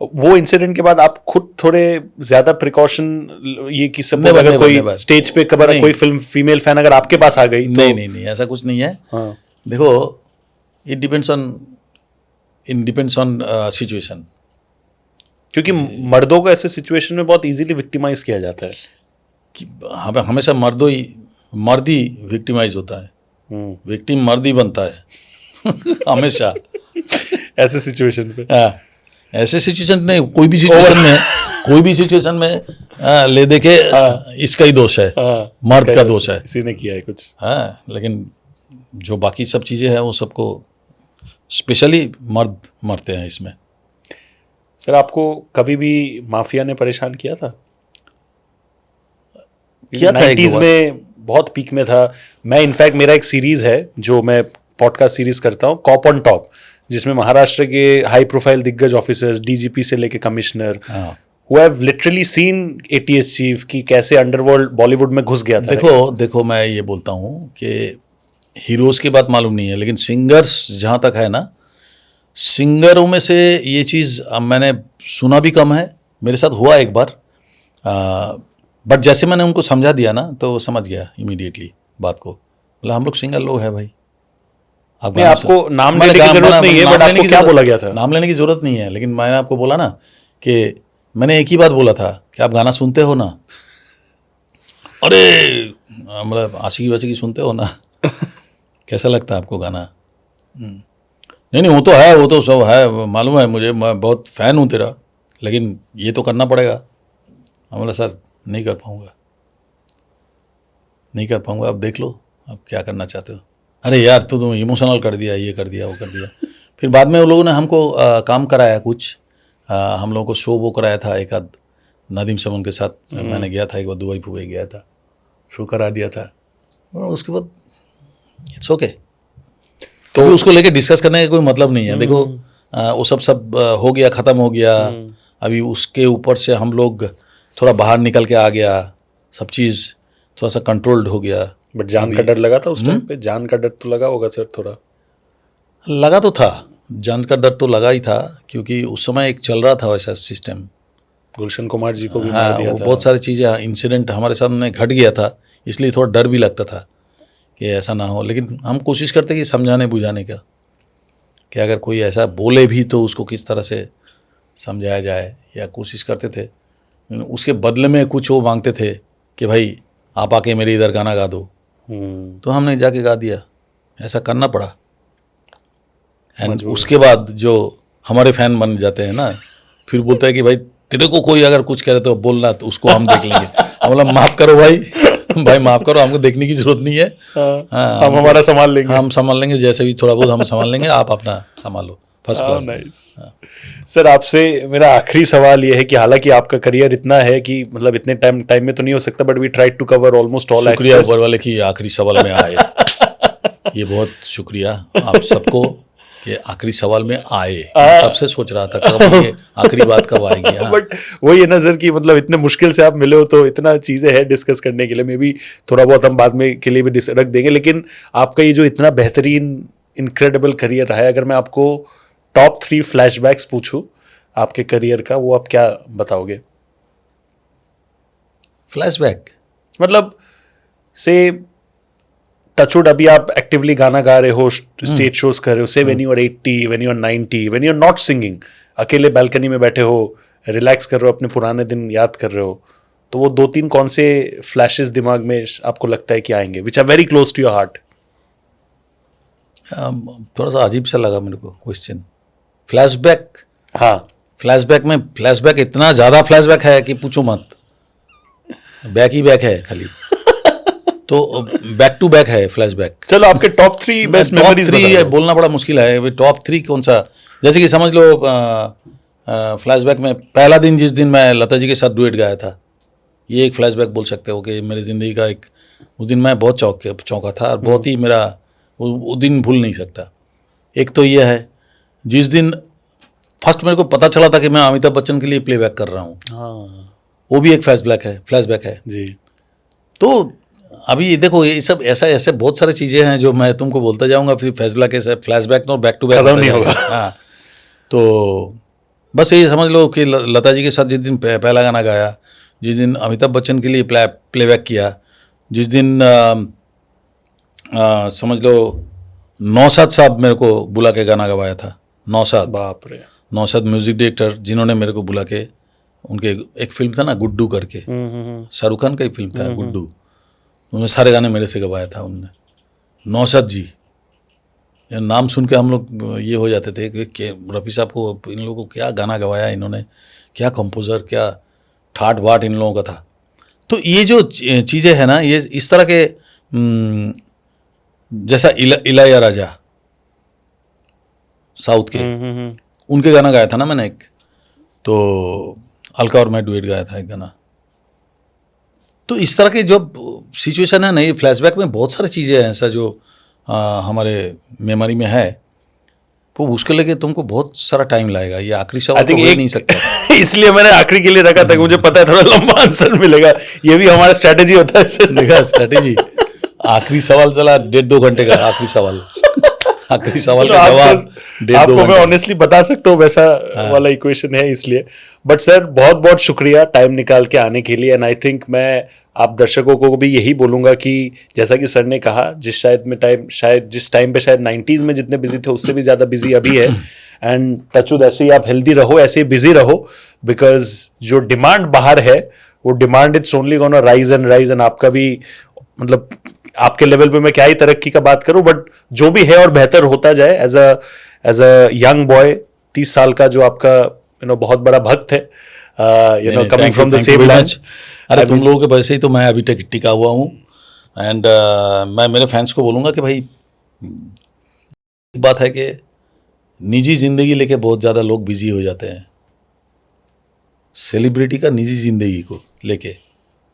वो इंसिडेंट के बाद आप खुद थोड़े ज्यादा प्रिकॉशन ये कि सपोज अगर कोई स्टेज पे कबर कोई फिल्म फीमेल फैन अगर आपके पास आ गई तो? नहीं, ऐसा कुछ नहीं है। हाँ। देखो, इट डिपेंड्स ऑन सिचुएशन, क्योंकि मर्दों को ऐसे सिचुएशन में बहुत इजीली विक्टिमाइज किया जाता है कि हमेशा मर्द ही विक्टिमाइज होता है, विक्टिम मर्द ही बनता है हमेशा ऐसे सिचुएशन पे। ऐसे सिचुएशन में कोई भी सिचुएशन में ले देखे इसका ही दोष है, मर्द का दोष है, इसी ने किया है कुछ। हाँ, लेकिन जो बाकी सब चीज़ें हैं वो सबको स्पेशली मर्द मरते हैं इसमें। सर, आपको कभी भी माफिया ने परेशान किया था? 90s में बहुत पीक में था। मैं इनफैक्ट मेरा एक सीरीज है जो मैं पॉडकास्ट सीरीज करता हूँ, कॉप ऑन टॉप, जिसमें महाराष्ट्र के हाई प्रोफाइल दिग्गज ऑफिसर्स, डीजीपी से लेके commissioner, who have literally seen ATS chief की कैसे अंडरवर्ल्ड बॉलीवुड में घुस गया था। देखो मैं ये बोलता हूँ कि हीरोज की बात मालूम नहीं है, लेकिन सिंगर्स जहाँ तक है ना, सिंगरों में से ये चीज़ मैंने सुना भी कम है। मेरे साथ हुआ एक बार, बट जैसे मैंने उनको समझा दिया ना तो वो समझ गया इमीडिएटली बात को। मतलब हम लोग सिंगल लोग हैं भाई। आपको नाम लेने की जरूरत नहीं है, बट आपको क्या बोला गया था? नाम लेने की जरूरत नहीं है, लेकिन मैंने आपको बोला ना कि मैंने एक ही बात बोला था कि आप गाना सुनते हो ना। अरे मतलब आशिकी वाशिकी सुनते हो ना? कैसा लगता है आपको गाना? नहीं नहीं, वो तो है, वो तो सब है, मालूम है मुझे, मैं बहुत फ़ैन हूँ तेरा, लेकिन ये तो करना पड़ेगा। हम बोला सर नहीं कर पाऊँगा, नहीं कर पाऊँगा, अब देख लो अब क्या करना चाहते हो। अरे यार तू तो इमोशनल कर दिया, ये कर दिया, वो कर दिया। फिर बाद में उन लोगों ने हमको काम कराया कुछ, हम लोगों को शो वो कराया था एक आध, नदीम समन के साथ मैंने गया था एक बार, दुबई फुबई गया था, शो करा दिया था। और उसके बाद इट्स ओके। तो उसको लेके डिस्कस करने का कोई मतलब नहीं है। देखो वो सब हो गया, ख़त्म हो गया। अभी उसके ऊपर से हम लोग थोड़ा बाहर निकल के आ गया, सब चीज़ थोड़ा सा कंट्रोल्ड हो गया। बट जान का डर लगा था उस टाइम पे? जान का डर तो लगा होगा सर थोड़ा? लगा तो था, जान का डर तो लगा ही था, क्योंकि उस समय एक चल रहा था वैसा सिस्टम। गुलशन कुमार जी को भी हाँ, मार दिया वो था। बहुत सारी चीज़ें, इंसिडेंट हमारे सामने घट गया था, इसलिए थोड़ा डर भी लगता था कि ऐसा ना हो। लेकिन हम कोशिश करते कि समझाने बुझाने का, कि अगर कोई ऐसा बोले भी तो उसको किस तरह से समझाया जाए, या कोशिश करते थे। उसके बदले में कुछ वो मांगते थे कि भाई आप आके मेरे इधर गाना गा दो, तो हमने जाके गा दिया, ऐसा करना पड़ा। एंड उसके बाद जो हमारे फैन बन जाते हैं ना, फिर बोलता है कि भाई तेरे को कोई अगर कुछ करे तो बोलना, तो उसको हम देख लेंगे। हम बोला माफ़ करो भाई, भाई माफ़ करो, हमको देखने की जरूरत नहीं है। हाँ, हम हमारा संभाल लेंगे। हम संभाल लेंगे, जैसे भी थोड़ा बहुत हम संभाल लेंगे, आप अपना संभालो, फर्स्ट क्लास। नाइस। सर आपसे मेरा आखिरी सवाल ये है कि हालांकि आपका करियर इतना है कि मतलब इतने टाइम में तो नहीं हो सकता, but we try to cover almost all शुक्रिया ऊपर वाले की आखिरी सवाल में आए। ये बहुत शुक्रिया आप सबको कि आखिरी सवाल में आए। तब से सोच रहा था कब ये आखिरी बात कब आएगी। हाँ। बट वही है ना सर कि मतलब इतने मुश्किल से आप मिले हो, तो इतना चीज़ें हैं डिस्कस करने के लिए। मे बी थोड़ा बहुत हम बाद में के लिए भी रख देंगे, लेकिन आपका ये जो इतना बेहतरीन इनक्रेडिबल करियर रहा है, अगर मैं आपको टॉप 3 फ्लैशबैक्स पूछूं आपके करियर का, वो आप क्या बताओगे? फ्लैशबैक मतलब से टचवुड अभी आप एक्टिवली गाना गा रहे हो, स्टेज शोज कर रहे हो, से when you are 80, when you are 90, when you are not singing, अकेले बालकनी में बैठे हो, रिलैक्स कर रहे हो, अपने पुराने दिन याद कर रहे हो, तो वो 2-3 कौन से फ्लैशेस दिमाग में आपको लगता है कि आएंगे, which are very close to your heart? थोड़ा सा अजीब सा लगा मेरे को क्वेश्चन। फ्लैशबैक, हाँ फ्लैशबैक में फ्लैशबैक इतना ज़्यादा फ्लैशबैक है कि पूछो मत, बैक ही बैक है खाली। तो बैक टू बैक है फ्लैशबैक। चलो आपके टॉप 3 बेस्ट मेमोरीज टॉप 3 बोलना बड़ा मुश्किल है, टॉप 3 कौन सा? जैसे कि समझ लो फ्लैशबैक में पहला दिन जिस दिन मैं लता जी के साथ डुएट गाया था, ये एक फ्लैशबैक बोल सकते हो कि मेरी ज़िंदगी का एक, उस दिन मैं बहुत चौंका था, और बहुत ही मेरा वो दिन भूल नहीं सकता। एक तो ये है जिस दिन फर्स्ट मेरे को पता चला था कि मैं अमिताभ बच्चन के लिए प्लेबैक कर रहा हूँ, हाँ वो भी एक फ्लैशबैक है। जी। तो अभी देखो ये सब ऐसे बहुत सारी चीज़ें हैं जो मैं तुमको बोलता जाऊंगा, फिर फ्लैशबैक और बैक टू बैक खत्म नहीं होगा। हाँ, तो बस यही समझ लो कि लता जी के साथ जिस दिन पहला गाना गाया, जिस दिन अमिताभ बच्चन के लिए प्लेबैक किया, जिस दिन समझ लो नौशाद साहब मेरे को बुला के गाना गवाया था। नौशाद, बाप रे। नौशाद म्यूजिक डायरेक्टर, जिन्होंने मेरे को बुला के, उनके एक फिल्म था ना गुड्डू करके, शाहरुख खान का ही फिल्म था गुड्डू, उन्होंने सारे गाने मेरे से गवाया था उन्होंने। नौशाद जी, ये नाम सुन के हम लोग ये हो जाते थे कि रफ़ी साहब को, इन लोगों को क्या गाना गवाया इन्होंने, क्या कंपोज़र, क्या ठाट बाट इन लोगों का था। तो ये जो चीज़ें हैं ना, ये इस तरह के जैसा इलाया राजा साउथ के, उनके गाना गाया था ना मैंने एक, तो अलका और मैं डुएट गाया था एक गाना। तो इस तरह के जो सिचुएशन है ना, ये फ्लैशबैक में बहुत सारी चीज़ें हैं ऐसा जो हमारे मेमोरी में है, वो उसके लेके तुमको बहुत सारा टाइम लगेगा। ये आखिरी सवाल तो हो ही नहीं सकता। इसलिए मैंने आखिरी के लिए रखा था कि मुझे पता है थोड़ा लंबा आंसर मिलेगा। ये भी हमारा स्ट्रेटेजी होता है सर। देखा स्ट्रेटेजी, आखिरी सवाल चला 1.5-2 घंटे का आखिरी सवाल का जवाब 1.5-2 आपको मैं घंटे। ऑनेस्टली बता सकता हूँ वैसा वाला इक्वेशन है इसलिए। बट सर बहुत बहुत शुक्रिया टाइम निकाल के आने के लिए। एंड आई थिंक मैं आप दर्शकों को भी यही बोलूंगा कि जैसा कि सर ने कहा, जिस टाइम पे शायद 90s में जितने बिजी थे उससे भी ज़्यादा बिजी अभी है। एंड टचवुड ऐसे ही आप हेल्दी रहो, ऐसे ही बिजी रहो, बिकॉज जो डिमांड बाहर है वो demand it's only gonna rise and आपका भी मतलब आपके लेवल पे मैं क्या ही तरक्की का बात करूं, बट जो भी है और बेहतर होता जाए एज अ यंग बॉय 30 साल का जो आपका बहुत बड़ा भक्त है, coming from the same land. अरे तुम लोगों के वैसे ही तो मैं अभी तक टिका हुआ हूँ, एंड मैं मेरे फैंस को बोलूँगा कि भाई एक बात है कि निजी ज़िंदगी लेके बहुत ज़्यादा लोग बिजी हो जाते हैं, सेलिब्रिटी का निजी ज़िंदगी को लेके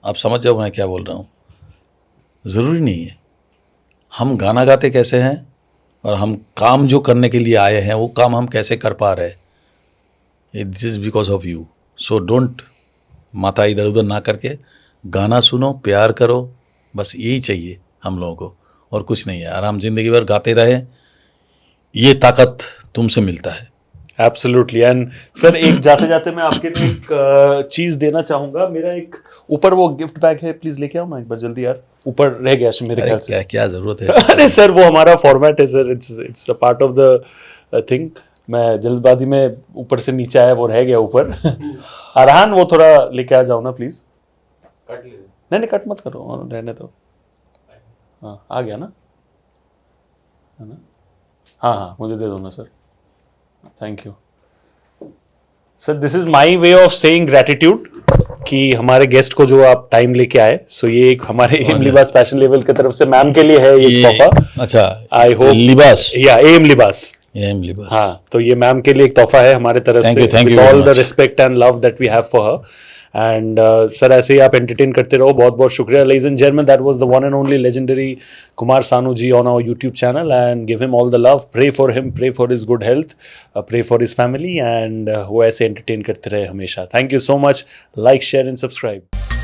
आप समझ जाओ मैं क्या बोल रहा हूँ। ज़रूरी नहीं है हम गाना गाते कैसे हैं और हम काम जो करने के लिए आए हैं वो काम हम कैसे कर पा रहे हैं, this is because of you. So don't माथा इधर उधर ना करके गाना सुनो, प्यार करो, बस यही चाहिए हम लोगों को और कुछ नहीं है। आराम ज़िंदगी भर गाते रहे, ये ताकत तुमसे मिलता है। एब्सोल्युटली। एंड सर एक जाते जाते मैं आपके लिए एक चीज देना चाहूंगा। मेरा एक ऊपर वो गिफ्ट बैग है, प्लीज लेके आओ ना एक बार जल्दी यार, ऊपर रह गया मेरे ख्याल से। क्या क्या ज़रूरत है अरे सर वो हमारा फॉर्मेट है sir, it's a part of the thing. मैं जल्दबाजी में ऊपर से नीचे आया, वो रह गया ऊपर। अरहान वो थोड़ा लेके आ जाओ ना प्लीज। कट ले। नहीं कट मत करो, रहने दो। हाँ आ गया ना, है ना? हाँ मुझे दे दो ना sir, thank you sir. This is my way of saying gratitude कि हमारे गेस्ट को जो आप टाइम लेके आए। सो ये एक हमारे एम लिबास फैशन लेवल की तरफ से मैम के लिए है ये तोहफा। अच्छा, आई होप लिबास या एम लिबास, एम लिबास, हाँ तो ये मैम के लिए एक तोहफा है हमारे तरफ से, with all the respect and love that we have for her. And sir ऐसे ही आप एंटरटेन करते रहो, बहुत बहुत शुक्रिया। Ladies and gentleman, that was the one and only legendary Kumar Sanu ji on our YouTube channel, and give him all the love, pray for him, pray for his good health, pray for his family, and वो ऐसे entertain करते रहे हमेशा। Thank you so much, like share and subscribe.